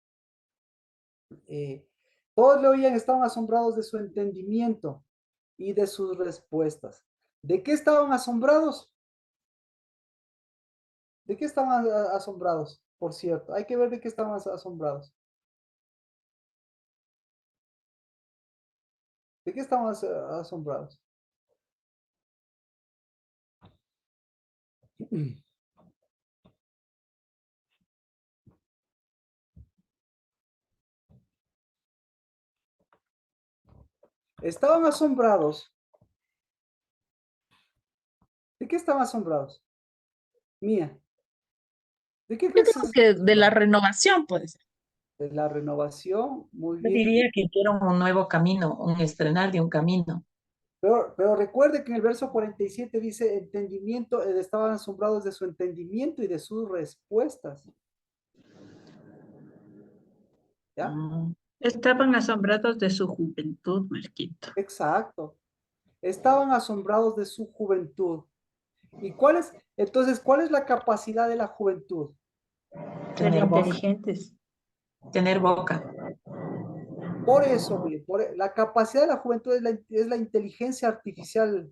S1: Eh, todos le oían, estaban asombrados de su entendimiento y de sus respuestas. ¿De qué estaban asombrados? ¿De qué estaban asombrados? Por cierto, hay que ver de qué estaban asombrados. ¿De qué estaban asombrados? Estaban asombrados. ¿De qué estaban asombrados? Mía. ¿De qué
S4: Yo
S1: crees
S4: creo que de la renovación, pues.
S1: de la renovación? Muy
S3: Yo
S1: bien.
S3: diría que quiero un nuevo camino, un estrenar de un camino.
S1: Pero recuerde que en el verso 47 dice entendimiento, estaban asombrados de su entendimiento y de sus respuestas. ¿Ya?
S7: Estaban asombrados de su juventud, Marquito.
S1: Exacto. Estaban asombrados de su juventud. ¿Y cuál es, entonces, cuál es la capacidad de la juventud?
S7: Ser
S3: Tener boca.
S7: inteligentes.
S3: Tener boca.
S1: Por eso, bien, la capacidad de la juventud es la inteligencia artificial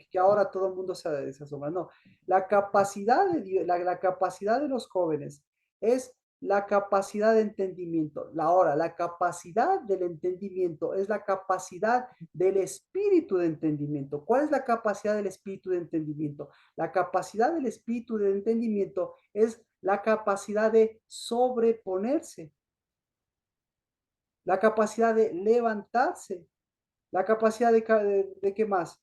S1: que ahora todo el mundo se asombra. No, la capacidad la capacidad de los jóvenes es la capacidad de entendimiento. Ahora, la capacidad del entendimiento es la capacidad del espíritu de entendimiento. ¿Cuál es la capacidad del espíritu de entendimiento? La capacidad del espíritu de entendimiento es la capacidad de sobreponerse, la capacidad de levantarse, la capacidad de ¿qué más?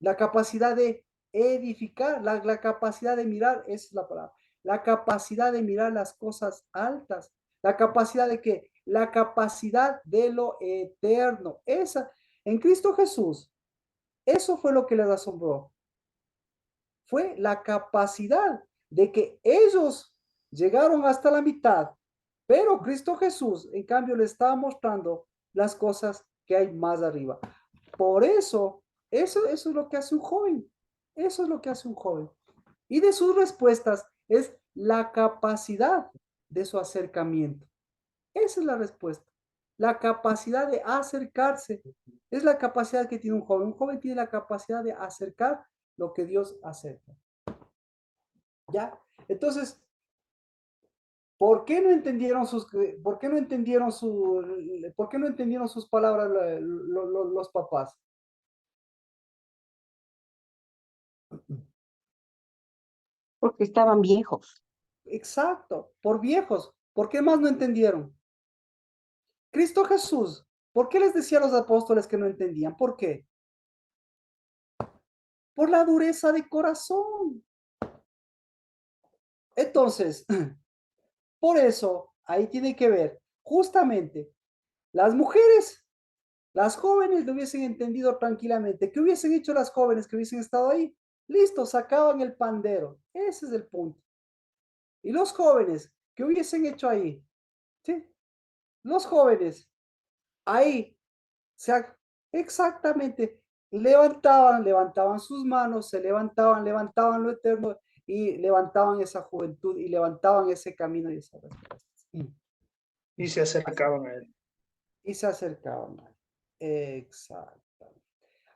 S1: La capacidad de edificar, la capacidad de mirar, esa es la palabra, la capacidad de mirar las cosas altas, la capacidad de qué? La capacidad de lo eterno. Esa, en Cristo Jesús, eso fue lo que les asombró. Fue la capacidad de que ellos llegaron hasta la mitad, pero Cristo Jesús, en cambio, le estaba mostrando las cosas que hay más arriba. Por eso es lo que hace un joven. Eso es lo que hace un joven. Y de sus respuestas es la capacidad de su acercamiento. Esa es la respuesta. la capacidad de acercarse. Es la capacidad que tiene un joven. Un joven tiene la capacidad de acercar lo que Dios acerca. ¿Ya? Entonces, ¿por qué no entendieron sus palabras los papás?
S2: Porque estaban viejos.
S1: Exacto, por viejos. ¿Por qué más no entendieron? Cristo Jesús, ¿por qué les decía a los apóstoles que no entendían? ¿Por qué? Por la dureza de corazón. Entonces, por eso, ahí tiene que ver, justamente, las mujeres, las jóvenes lo hubiesen entendido tranquilamente. ¿Qué hubiesen hecho las jóvenes que hubiesen estado ahí? Listo, sacaban el pandero. Ese es el punto. Y los jóvenes, ¿qué hubiesen hecho ahí? ¿Sí? Los jóvenes, ahí, exactamente, levantaban sus manos, se levantaban lo eterno y levantaban esa juventud y levantaban ese camino y esas respuestas.
S5: Y se acercaban a él.
S1: Y se acercaban a él. Exactamente.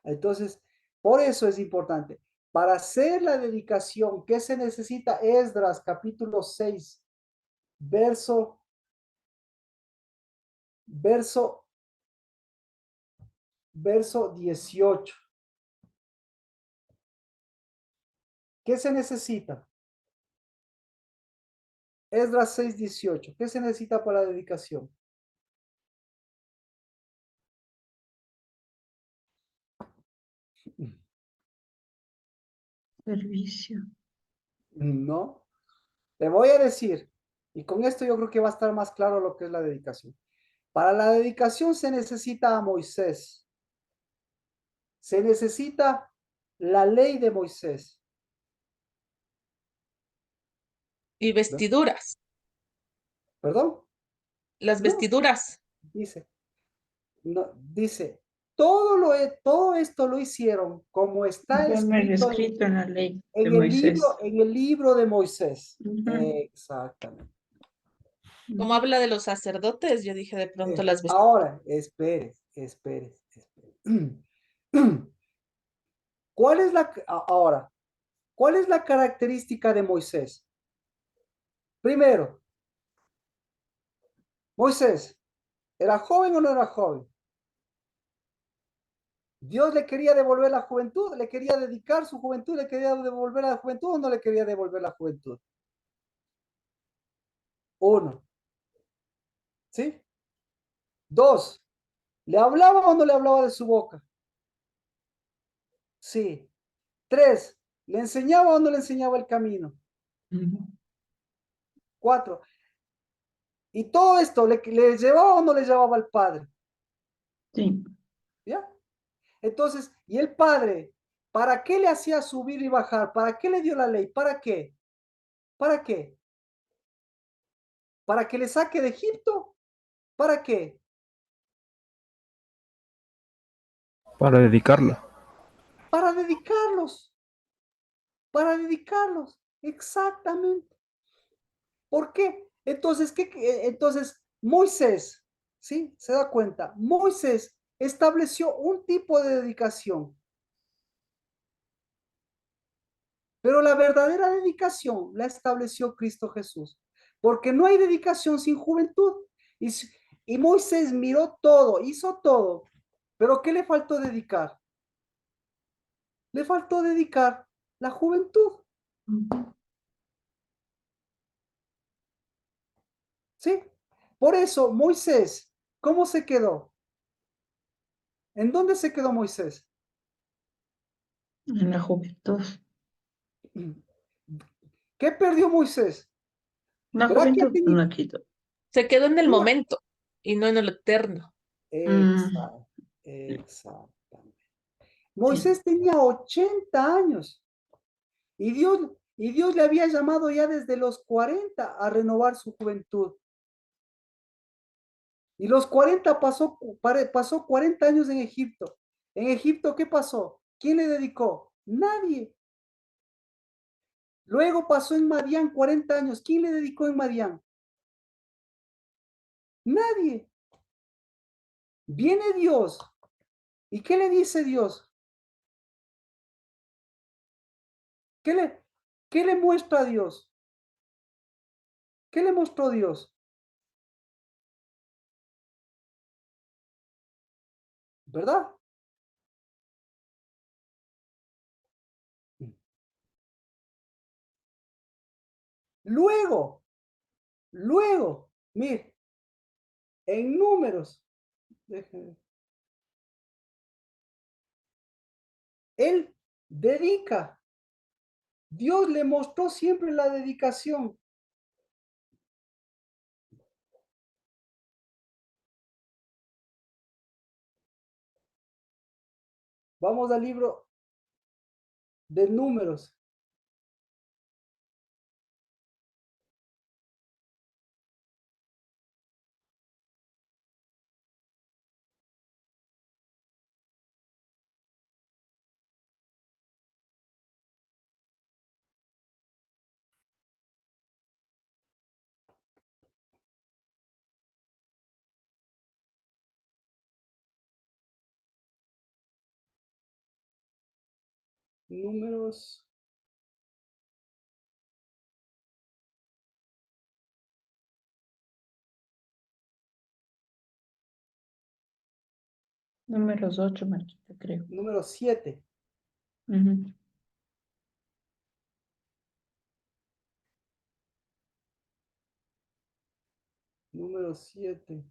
S1: Entonces, por eso es importante. Para hacer la dedicación, ¿qué se necesita? Esdras, capítulo 6, verso, verso, verso 18. ¿Qué se necesita? Esdras 6, 18. ¿Qué se necesita para la dedicación?
S7: Servicio.
S1: No. Te voy a decir, y con esto yo creo que va a estar más claro lo que es la dedicación. Para la dedicación se necesita a Moisés. Se necesita la ley de Moisés.
S4: Y vestiduras,
S1: ¿Perdón?
S4: las
S1: No,
S4: vestiduras.
S1: dice. No, dice, todo esto lo hicieron como está
S7: Conforme el
S1: escrito
S7: escrito en la ley de Moisés.
S1: en el libro de Moisés.
S7: Ujú.
S1: Exactamente.
S4: Como habla de los sacerdotes, yo dije de pronto las vestiduras.
S1: Ahora, espere. ¿Cuál es ahora, cuál es la característica de Moisés? Primero, Moisés, ¿era joven o no era joven? Dios le quería devolver la juventud, le quería dedicar su juventud, le quería devolver la juventud o no le quería devolver la juventud. Uno, ¿sí? Dos, ¿le hablaba o no le hablaba de su boca? Sí. Tres, ¿le enseñaba o no le enseñaba el camino?
S7: Ujú.
S1: Cuatro, ¿y todo esto le llevaba o no le llevaba al Padre?
S7: Sí.
S1: ¿Ya? Entonces, ¿y el Padre? ¿Para qué le hacía subir y bajar? ¿Para qué le dio la ley? ¿Para qué? ¿Para qué? ¿Para que le saque de Egipto? ¿Para qué?
S6: Para dedicarla.
S1: Para dedicarlos. Para dedicarlos. Exactamente. ¿Por qué? Entonces, entonces Moisés, ¿sí? Se da cuenta. Moisés estableció un tipo de dedicación. Pero la verdadera dedicación la estableció Cristo Jesús. Porque no hay dedicación sin juventud. Y, y Moisés miró todo, hizo todo. Pero ¿qué le faltó dedicar? Le faltó dedicar la juventud.
S7: Ujú.
S1: ¿Sí? Por eso Moisés, ¿cómo se quedó? ¿En dónde se quedó Moisés?
S7: En la juventud.
S1: ¿Qué perdió Moisés?
S7: La
S1: ¿Verdad que ha
S7: juventud no
S1: tenido?
S7: la quito.
S4: Se quedó en el
S1: No.
S4: momento y no en el eterno.
S7: Mm,
S1: Exacto, exactamente.
S7: sí.
S1: Moisés tenía 80 años y Dios le había llamado ya desde los 40 a renovar su juventud. Y los 40 pasó 40 años en Egipto. En Egipto, ¿qué pasó? ¿Quién le dedicó? Nadie. Luego pasó en Madián 40 años. ¿Quién le dedicó en Madián? Nadie. Viene Dios. ¿Y qué le dice Dios? ¿Qué le muestra a Dios? ¿Qué le mostró Dios? ¿Verdad? Luego, mire, en números, déjenme, él dedica. Dios le mostró siempre la dedicación. Vamos al libro de números. Números.
S7: Números 8, Marquita, creo.
S1: Número 7.
S7: Ujú.
S1: Número 7.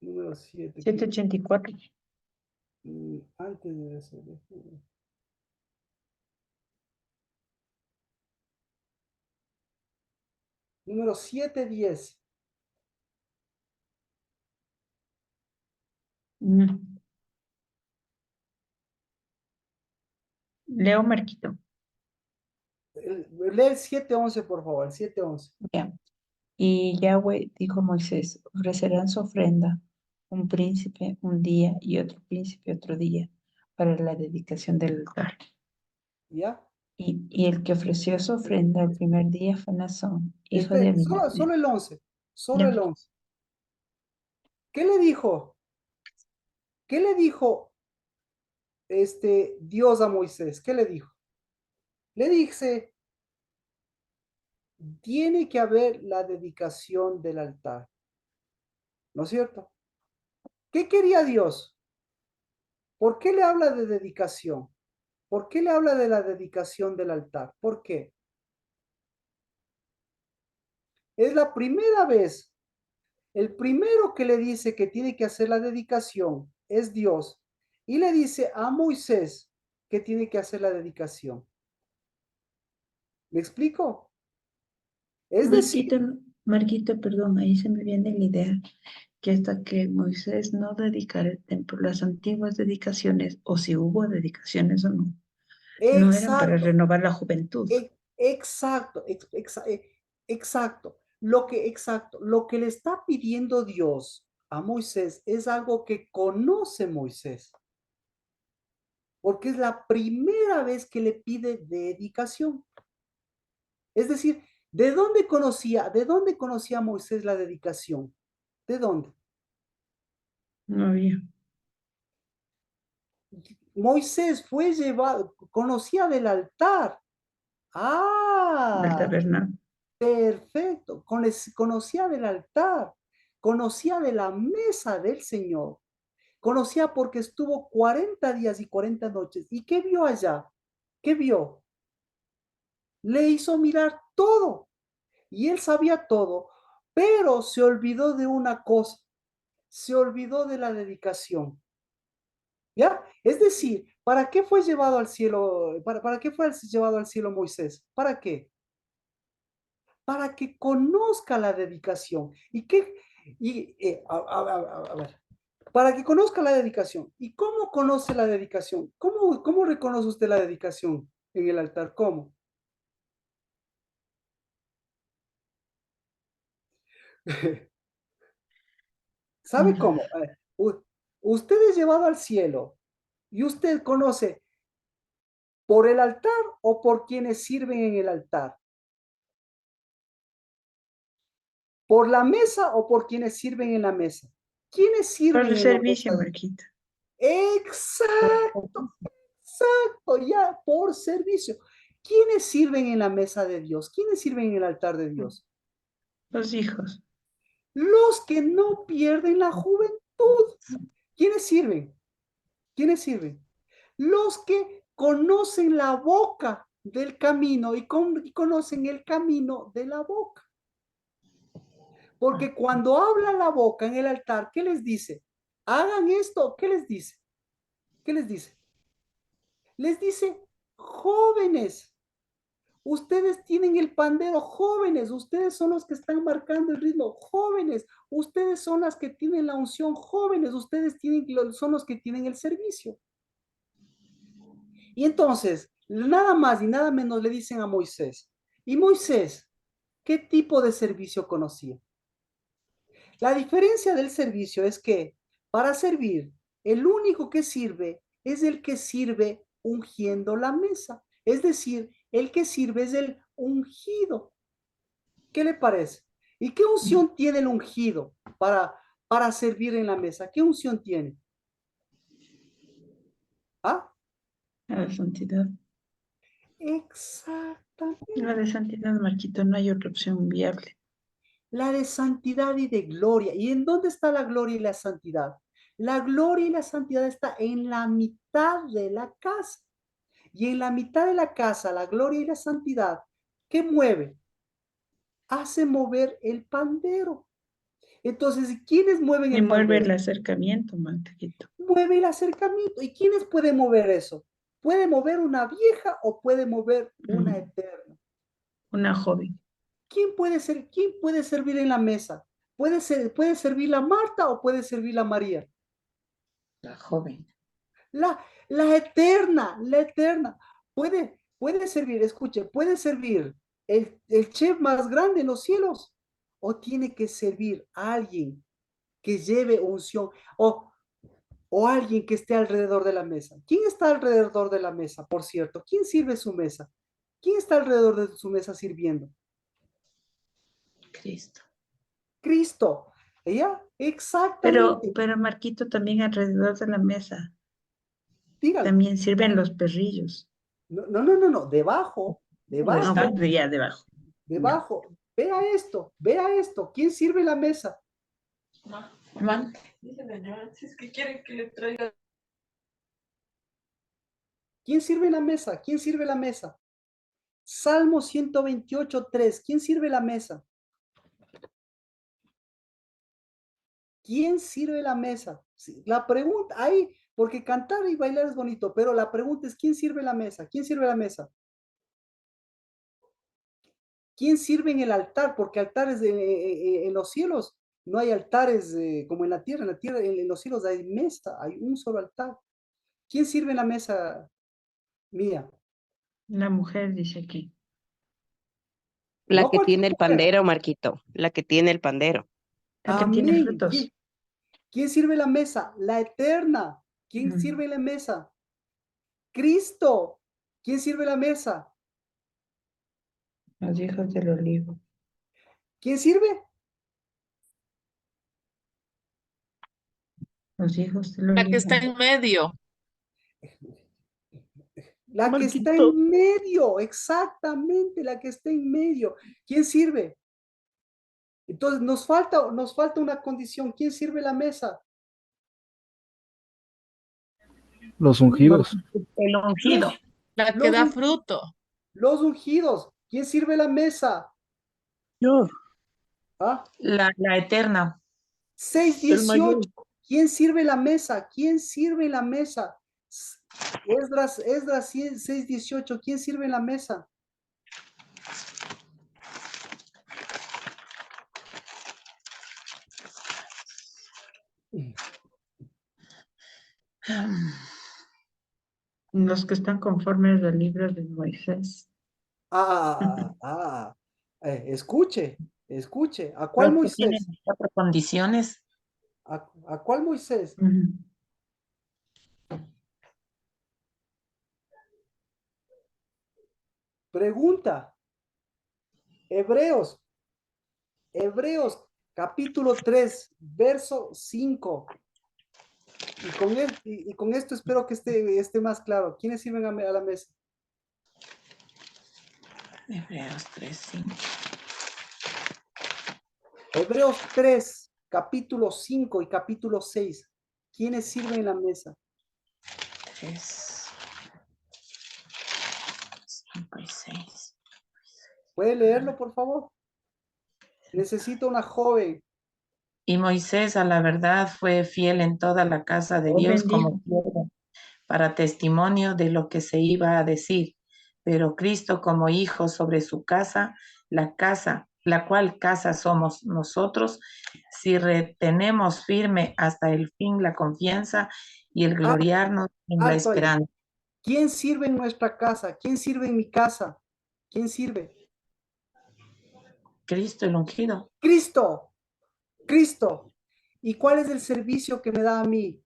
S1: Número 7.
S7: 784.
S1: Antes de eso. Número 7:10.
S7: Ujú. Leo, Marquito.
S1: Lee el 7:11, por favor. El 7:11.
S7: Ya. Y Yahweh dijo a Moisés, ofrecerán su ofrenda, un príncipe un día y otro príncipe otro día, para la dedicación del altar.
S1: ¿Ya?
S7: Y el que ofreció su ofrenda el primer día fue Nazón, hijo de
S1: Solo el 11. Solo
S7: Ya.
S1: el 11. ¿Qué le dijo? ¿Qué le dijo Dios a Moisés? ¿Qué le dijo? Le dice, tiene que haber la dedicación del altar. ¿No es cierto? ¿Qué quería Dios? ¿Por qué le habla de dedicación? ¿Por qué le habla de la dedicación del altar? ¿Por qué? Es la primera vez, el primero que le dice que tiene que hacer la dedicación es Dios. Y le dice a Moisés que tiene que hacer la dedicación. ¿Me explico? Es decir,
S7: Marquito, Marquito, perdón, ahí se me viene la idea que hasta que Moisés no dedicara el templo, las antiguas dedicaciones, o si hubo dedicaciones o no, no eran para
S1: exacto,
S7: renovar la juventud.
S1: exacto, exacto. Lo que le está pidiendo Dios a Moisés es algo que conoce Moisés, porque es la primera vez que le pide dedicación. Es decir, de dónde conocía Moisés la dedicación? ¿De dónde?
S7: No había
S1: Moisés fue llevado, conocía del altar.
S7: del
S1: Ah,
S7: tabernáculo.
S1: perfecto. Conocía del altar, conocía de la mesa del Señor, conocía porque estuvo 40 días y 40 noches. ¿Y qué vio allá? ¿Qué vio? Le hizo mirar todo y él sabía todo, pero se olvidó de una cosa, se olvidó de la dedicación. ¿Ya? Es decir, ¿para qué fue llevado al cielo? ¿Para qué fue llevado al cielo Moisés? ¿Para qué? Para que conozca la dedicación. ¿Y qué? A ver, para que conozca la dedicación. ¿Y cómo conoce la dedicación? ¿Cómo reconoce usted la dedicación en el altar? ¿Cómo? ¿Sabe
S7: Mm,
S1: cómo? A ver, usted es llevado al cielo y usted conoce por el altar o por quienes sirven en el altar. ¿Por la mesa o por quienes sirven en la mesa? ¿Quiénes
S7: Por
S1: sirven
S7: el
S1: en la
S7: servicio,
S1: mesa?
S7: Marquito.
S1: Exacto, exacto, ya, por servicio. ¿Quiénes sirven en la mesa de Dios? ¿Quiénes sirven en el altar de Dios?
S7: Los hijos.
S1: Los que no pierden la juventud. ¿Quiénes sirven? ¿Quiénes sirven? Los que conocen la boca del camino y conocen el camino de la boca. Porque cuando habla la boca en el altar, ¿qué les dice? Hagan esto, ¿qué les dice? ¿Qué les dice? Les dice, jóvenes, ustedes tienen el pandero, jóvenes, ustedes son los que están marcando el ritmo, jóvenes, ustedes son las que tienen la unción, jóvenes, ustedes son los que tienen el servicio. Y entonces, nada más y nada menos le dicen a Moisés, y Moisés, ¿qué tipo de servicio conocía? La diferencia del servicio es que para servir, el único que sirve es el que sirve ungiendo la mesa. Es decir, el que sirve es el ungido. ¿Qué le parece? ¿Y qué unción tiene el ungido para servir en la mesa? ¿Qué unción tiene? ¿Ah?
S7: La de santidad.
S1: Exactamente.
S7: La de santidad, Marquito, no hay otra opción viable.
S1: La de santidad y de gloria. ¿Y en dónde está la gloria y la santidad? La gloria y la santidad está en la mitad de la casa. Y en la mitad de la casa, la gloria y la santidad, ¿qué mueve? Hace mover el pandero. Entonces, ¿quiénes mueven
S7: Y
S1: el
S7: mueve
S1: pandero?
S7: el acercamiento, Marquito.
S1: Mueve el acercamiento. ¿Y quiénes pueden mover eso? ¿Puede mover una vieja o puede mover una eterna?
S7: Una joven.
S1: ¿Quién puede servir en la mesa? ¿Puede servir la Marta o puede servir la María?
S3: La joven.
S1: La eterna, la eterna. Puede servir, escuche, puede servir el chef más grande en los cielos o tiene que servir a alguien que lleve unción o alguien que esté alrededor de la mesa. ¿Quién está alrededor de la mesa, por cierto? ¿Quién sirve su mesa? ¿Quién está alrededor de su mesa sirviendo?
S3: Cristo.
S1: Cristo. ¿Ella? Exactamente.
S7: Pero Marquito, también alrededor de la mesa,
S1: Dígalo.
S7: también sirven los perrillos.
S1: No, no, no, no, no. Debajo,
S7: O está
S1: debajo,
S7: de allá debajo. Ya.
S1: debajo. Vea esto, vea esto. ¿Quién sirve la mesa?
S3: Man, si es que quiere que le traiga.
S1: ¿Quién sirve la mesa? ¿Quién sirve la mesa? Salmo 128:3. ¿Quién sirve la mesa? ¿Quién sirve la mesa? Sí, la pregunta, ahí, porque cantar y bailar es bonito, pero la pregunta es, ¿quién sirve la mesa? ¿Quién sirve la mesa? ¿Quién sirve en el altar? Porque altares en los cielos, no hay altares como en la tierra, en los cielos hay mesa, hay un solo altar. ¿Quién sirve en la mesa mía?
S7: La mujer dice aquí.
S2: La
S1: No
S2: que
S1: cualquier
S2: tiene el
S1: mujer.
S2: pandero, Marquito, la que tiene el pandero.
S7: La que tiene
S1: Amén.
S7: frutos.
S1: ¿Quién sirve la mesa? La eterna. ¿Quién sirve la mesa? Cristo. ¿Quién sirve la mesa?
S7: Los hijos del olivo.
S1: ¿Quién sirve?
S7: Los hijos del
S4: La que
S7: olivo.
S4: está en medio.
S1: La que está
S4: Marquito.
S1: en medio, exactamente, la que está en medio. ¿Quién sirve? Entonces nos falta una condición. ¿Quién sirve la mesa?
S6: Los ungidos.
S3: El ungido.
S4: La que
S1: Los,
S4: da
S1: un-
S4: fruto.
S1: los ungidos. ¿Quién sirve la mesa?
S3: Yo.
S1: ¿Ah?
S3: La eterna. El
S1: 6:18.
S3: mayor.
S1: ¿Quién sirve la mesa? ¿Quién sirve la mesa? Esdras 6:18. ¿Quién sirve la mesa?
S7: Los que están conformes al libro de Moisés.
S1: Escuche, escuche. ¿A cuál
S3: Los que tienen
S1: Moisés?
S3: 4 condiciones.
S1: ¿A cuál Moisés?
S7: Ujú.
S1: Pregunta. Hebreos. Hebreos capítulo 3, verso 5. Y con esto espero que esté más claro. ¿Quiénes sirven a la mesa?
S3: Hebreos 3:5.
S1: Hebreos 3, capítulo 5 y capítulo 6. ¿Quiénes sirven en la mesa?
S3: 3, 5 y 6.
S1: ¿Puede leerlo, por favor? Necesito una joven.
S3: Y Moisés, a la verdad, fue fiel en toda la casa de Dios
S7: Joven dijo,
S3: como siervo, para testimonio de lo que se iba a decir. Pero Cristo como hijo sobre su casa, la cual casa somos nosotros, si retenemos firme hasta el fin la confianza y el
S1: Ah,
S3: gloriarnos en la
S1: alto ahí.
S3: esperanza.
S1: ¿Quién sirve en nuestra casa? ¿Quién sirve en mi casa? ¿Quién sirve?
S3: Cristo el ungido.
S1: Cristo. Cristo. ¿Y cuál es el servicio que me da a mí?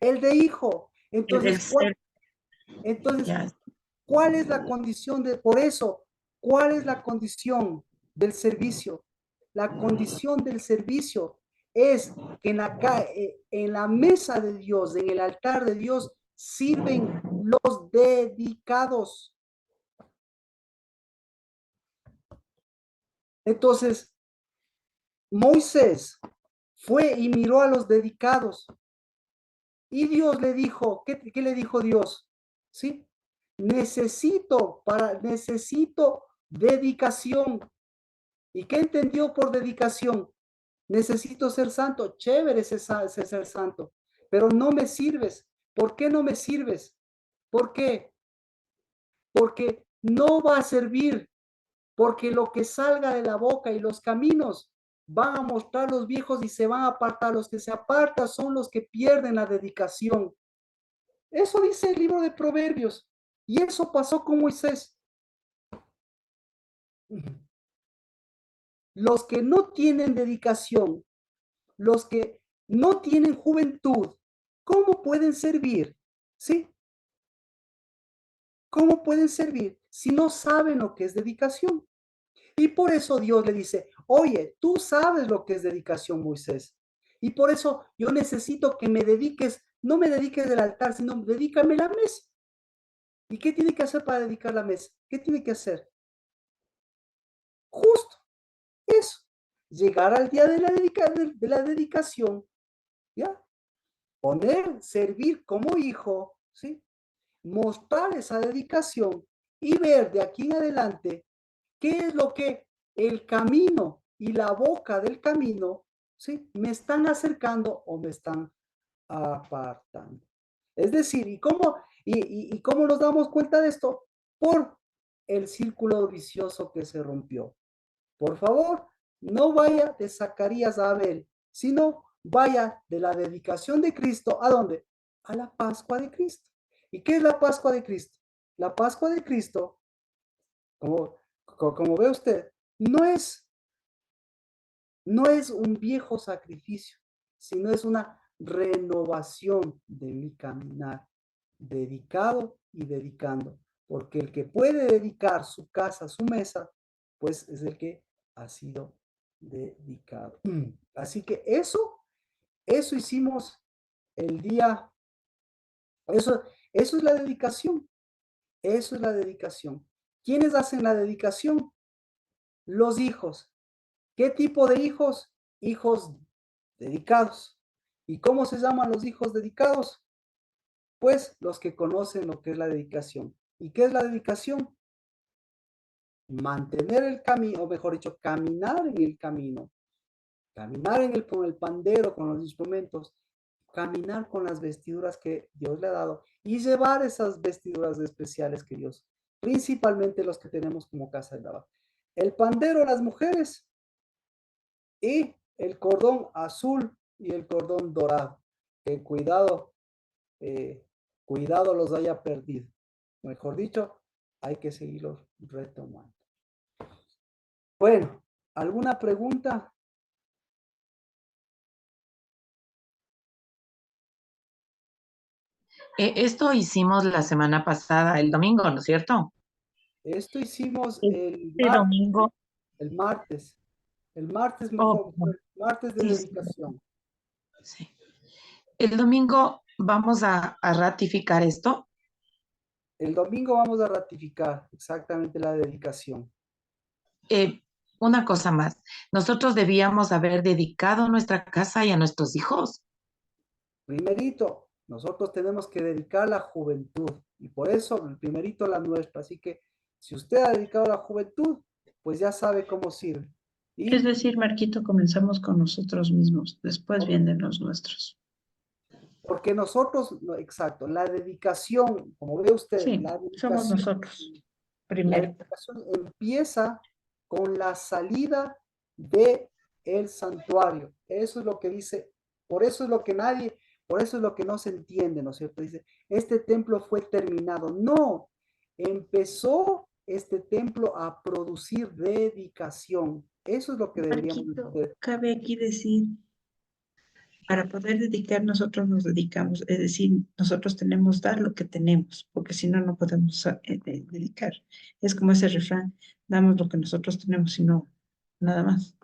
S1: El de hijo.
S3: El ser,
S1: Entonces,
S3: ya,
S1: ¿cuál es la condición por eso, cuál es la condición del servicio? La condición del servicio es que en la mesa de Dios, en el altar de Dios, sirven los dedicados. Entonces, Moisés fue y miró a los dedicados y Dios le dijo, ¿qué le dijo Dios? ¿Sí? Necesito dedicación. ¿Y qué entendió por dedicación? Necesito ser santo. Chévere ese ser santo, pero no me sirves. ¿Por qué no me sirves? ¿Por qué? Porque no va a servir, porque lo que salga de la boca y los caminos van a mostrar los viejos y se van a apartar. Los que se apartan son los que pierden la dedicación. Eso dice el libro de Proverbios. Y eso pasó con Moisés. Los que no tienen dedicación, los que no tienen juventud, ¿cómo pueden servir? ¿Sí? ¿Cómo pueden servir si no saben lo que es dedicación? Y por eso Dios le dice, oye, tú sabes lo que es dedicación, Moisés. Y por eso yo necesito que me dediques, no me dediques del altar, sino dedícame la mesa. ¿Y qué tiene que hacer para dedicar la mesa? ¿Qué tiene que hacer? Justo eso. Llegar al día de la dedicación, ¿ya? Servir como hijo, ¿sí? Mostrar esa dedicación y ver de aquí en adelante qué es lo que el camino y la boca del camino, ¿sí? Me están acercando o me están apartando. Es decir, ¿y cómo nos damos cuenta de esto? Por el círculo vicioso que se rompió. Por favor, no vaya de Zacarías a Abel, sino vaya de la dedicación de Cristo, ¿a dónde? A la Pascua de Cristo. ¿Y qué es la Pascua de Cristo? La Pascua de Cristo, como ve usted, no es, no es un viejo sacrificio, sino es una renovación de mi caminar, dedicado y dedicando. Porque el que puede dedicar su casa, su mesa, pues es el que ha sido dedicado. Así que eso hicimos el día, eso es la dedicación, eso es la dedicación. ¿Quiénes hacen la dedicación? Los hijos. ¿Qué tipo de hijos? Hijos dedicados. ¿Y cómo se llaman los hijos dedicados? Pues los que conocen lo que es la dedicación. ¿Y qué es la dedicación? Mantener el camino, o mejor dicho, caminar en el camino, caminar con el pandero, con los instrumentos, caminar con las vestiduras que Dios le ha dado y llevar esas vestiduras especiales que Dios, principalmente los que tenemos como casa de trabajo. El pandero, las mujeres, y el cordón azul y el cordón dorado. Que eh, cuidado los haya perdido. Mejor dicho, hay que seguirlos retomando. Bueno, ¿alguna pregunta?
S3: Esto hicimos la semana pasada, el domingo, ¿no es cierto?
S1: Esto hicimos
S3: Este domingo.
S1: el martes. El martes
S3: Oh,
S1: fue el martes de
S3: sí, sí,
S1: dedicación.
S3: sí. El domingo vamos a ratificar esto.
S1: El domingo vamos a ratificar exactamente la dedicación.
S3: Eh, una cosa más, nosotros debíamos haber dedicado nuestra casa y a nuestros hijos.
S1: Primerito, nosotros tenemos que dedicar la juventud y por eso, primerito la nuestra. Así que si usted ha dedicado la juventud, pues ya sabe cómo sirve.
S7: Es
S1: Y
S7: decir, Marquito, comenzamos con nosotros mismos, después
S1: ok,
S7: vienen los nuestros.
S1: porque nosotros, exacto, la dedicación, como ve usted,
S7: Sí, somos nosotros,
S1: la
S7: primero.
S1: dedicación empieza con la salida de el santuario. Eso es lo que dice, por eso es lo que nadie, por eso es lo que no se entiende, ¿no es cierto? Dice, este templo fue terminado. No, empezó este templo a producir dedicación. Eso es lo que deberíamos
S7: Marquito,
S1: entender.
S7: cabe aquí decir, para poder dedicar, nosotros nos dedicamos, es decir, nosotros tenemos dar lo que tenemos, porque si no, no podemos dedicar. Es como ese refrán, damos lo que nosotros tenemos, y no, nada más.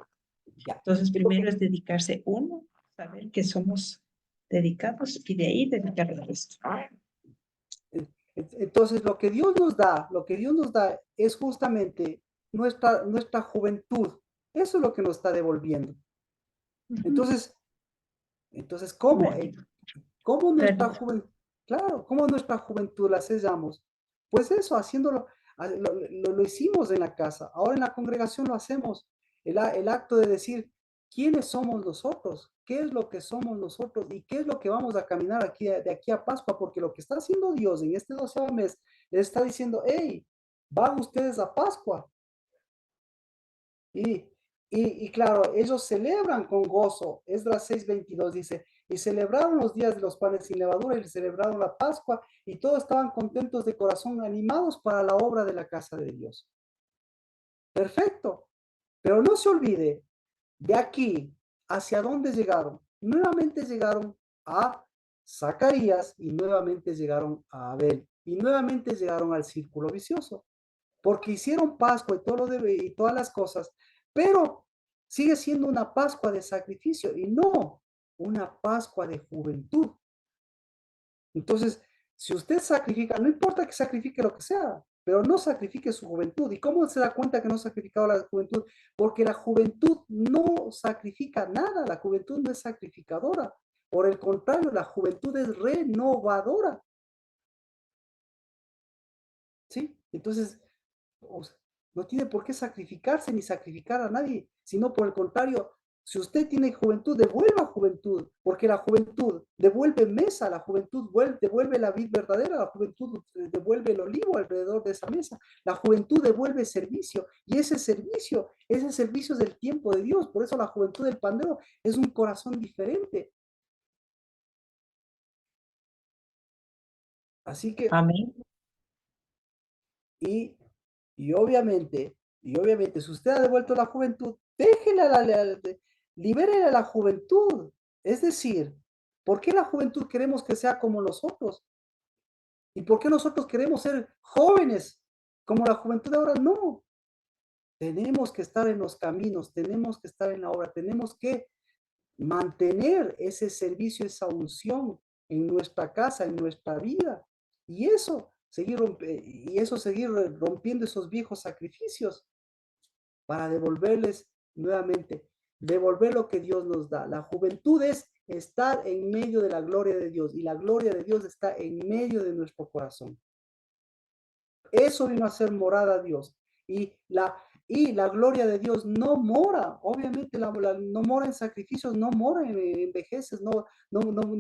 S1: Ya.
S7: Entonces, primero es dedicarse uno, saber que somos dedicados y de ahí dedicar el resto.
S1: Entonces, lo que Dios nos da es justamente nuestra juventud. Eso es lo que nos está devolviendo.
S7: Ujú.
S1: Entonces, ¿cómo,
S7: Marquito,
S1: cómo nuestra
S7: clarito.
S1: juventud, claro, cómo nuestra juventud la sellamos? Pues eso, haciéndolo, lo hicimos en la casa, ahora en la congregación lo hacemos. El acto de decir, ¿quiénes somos nosotros? ¿Qué es lo que somos nosotros? ¿Y qué es lo que vamos a caminar aquí, de aquí a Pascua? Porque lo que está haciendo Dios en este 12º mes, les está diciendo, hey, van ustedes a Pascua. Y, y claro, ellos celebran con gozo. Esdras 6:22 dice, y celebraron los días de los panes sin levadura y celebraron la Pascua y todos estaban contentos de corazón, animados para la obra de la casa de Dios. Perfecto. Pero no se olvide, de aquí, ¿hacia dónde llegaron? Nuevamente llegaron a Zacarías y nuevamente llegaron a Abel y nuevamente llegaron al círculo vicioso porque hicieron Pascua y, todo lo de, y todas las cosas, pero sigue siendo una Pascua de sacrificio y no una Pascua de juventud. Entonces, si usted sacrifica, no importa que sacrifique lo que sea, pero no sacrifique su juventud. ¿Y cómo se da cuenta que no ha sacrificado la juventud? Porque la juventud no sacrifica nada, la juventud no es sacrificadora. Por el contrario, la juventud es renovadora. ¿Sí? Entonces, o sea, no tiene por qué sacrificarse ni sacrificar a nadie, sino por el contrario, si usted tiene juventud, devuelva juventud, porque la juventud devuelve mesa, la juventud devuelve la vid verdadera, la juventud devuelve el olivo alrededor de esa mesa, la juventud devuelve servicio, y ese servicio es del tiempo de Dios, por eso la juventud del pandero es un corazón diferente. Así que,
S3: Amén.
S1: y Y obviamente, si usted ha devuelto la juventud, déjela, libérela a la juventud. Es decir, ¿por qué la juventud queremos que sea como nosotros? ¿Y por qué nosotros queremos ser jóvenes como la juventud de ahora? No. Tenemos que estar en los caminos, tenemos que estar en la obra, tenemos que mantener ese servicio, esa unción en nuestra casa, en nuestra vida. Y eso, seguir rompiendo esos viejos sacrificios para devolverles nuevamente, devolver lo que Dios nos da. La juventud es estar en medio de la gloria de Dios y la gloria de Dios está en medio de nuestro corazón. Eso vino a ser morada a Dios. Y la gloria de Dios no mora, obviamente no mora en sacrificios, no mora en vejeces, no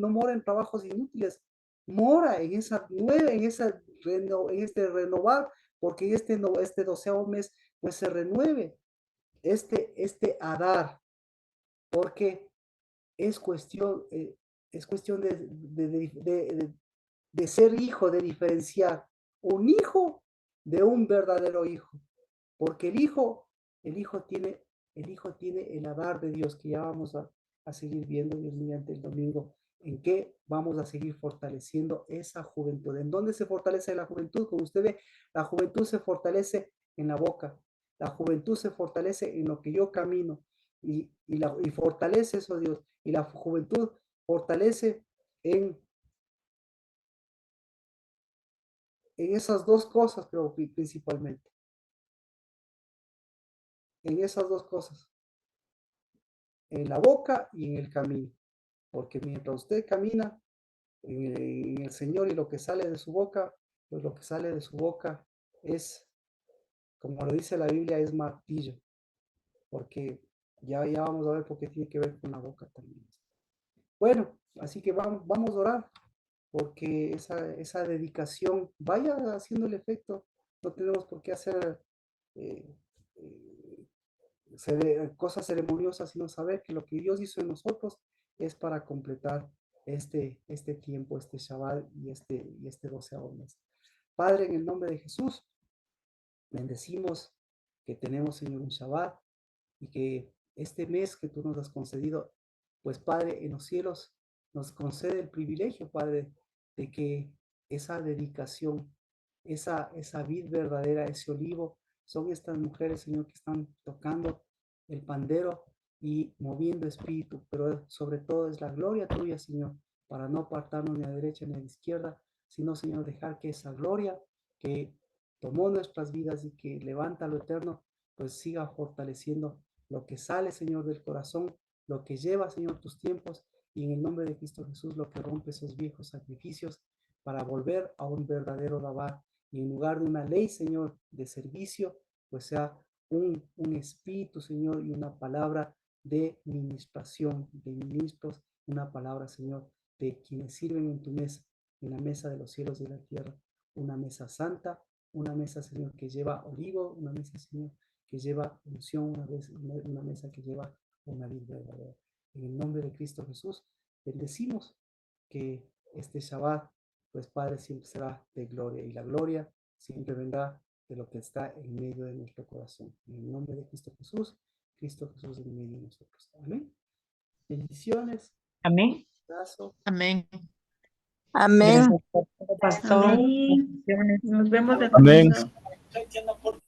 S1: mora en trabajos inútiles, mora en esa nueva, en este renovar, porque este 12º mes pues se renueve este Adar, porque es cuestión de ser hijo, de diferenciar un hijo de un verdadero hijo, porque el hijo tiene el Adar de Dios, que ya vamos a seguir viendo Dios mediante el domingo. ¿En qué vamos a seguir fortaleciendo esa juventud? ¿En dónde se fortalece la juventud? Como usted ve, la juventud se fortalece en la boca. La juventud se fortalece en lo que yo camino y fortalece eso Dios. Y la juventud fortalece en esas dos cosas, creo que principalmente. En esas dos cosas. En la boca y en el camino. Porque mientras usted camina en el Señor y lo que sale de su boca, pues lo que sale de su boca es, como lo dice la Biblia, es martillo. Porque ya vamos a ver por qué tiene que ver con la boca también. Bueno, así que vamos a orar, porque esa dedicación vaya haciendo el efecto. No tenemos por qué hacer eh, cosas ceremoniosas, sino saber que lo que Dios hizo en nosotros es para completar este tiempo, este Shabbat y este 12º mes. Padre, en el nombre de Jesús, bendecimos que tenemos, Señor, un Shabbat y que este mes que tú nos has concedido, pues Padre, en los cielos nos concede el privilegio, Padre, de que esa dedicación, esa vid verdadera, ese olivo, son estas mujeres, Señor, que están tocando el pandero y moviendo espíritu, pero sobre todo es la gloria tuya, Señor, para no apartarnos ni a derecha ni a la izquierda, sino, Señor, dejar que esa gloria que tomó nuestras vidas y que levanta lo eterno, pues siga fortaleciendo lo que sale, Señor, del corazón, lo que lleva, Señor, tus tiempos, y en el nombre de Cristo Jesús, lo que rompe esos viejos sacrificios para volver a un verdadero Rabá, y en lugar de una ley, Señor, de servicio, pues sea un espíritu, Señor, y una palabra de ministración, de ministros, una palabra, Señor, de quienes sirven en tu mesa, en la mesa de los cielos y de la tierra, una mesa santa, una mesa, Señor, que lleva olivo, una mesa, Señor, que lleva unción, una mesa que lleva una vida verdadera. En el nombre de Cristo Jesús, bendecimos que este Shabbat, pues Padre, siempre será de gloria, y la gloria siempre vendrá de lo que está en medio de nuestro corazón. En el nombre de Cristo Jesús en medio de nosotros. Amén. Bendiciones.
S3: Amén.
S1: Abrazo.
S4: Amén.
S8: Amén.
S3: Gracias, pastor.
S7: Amén. Nos vemos de
S6: Amén.
S7: domingo.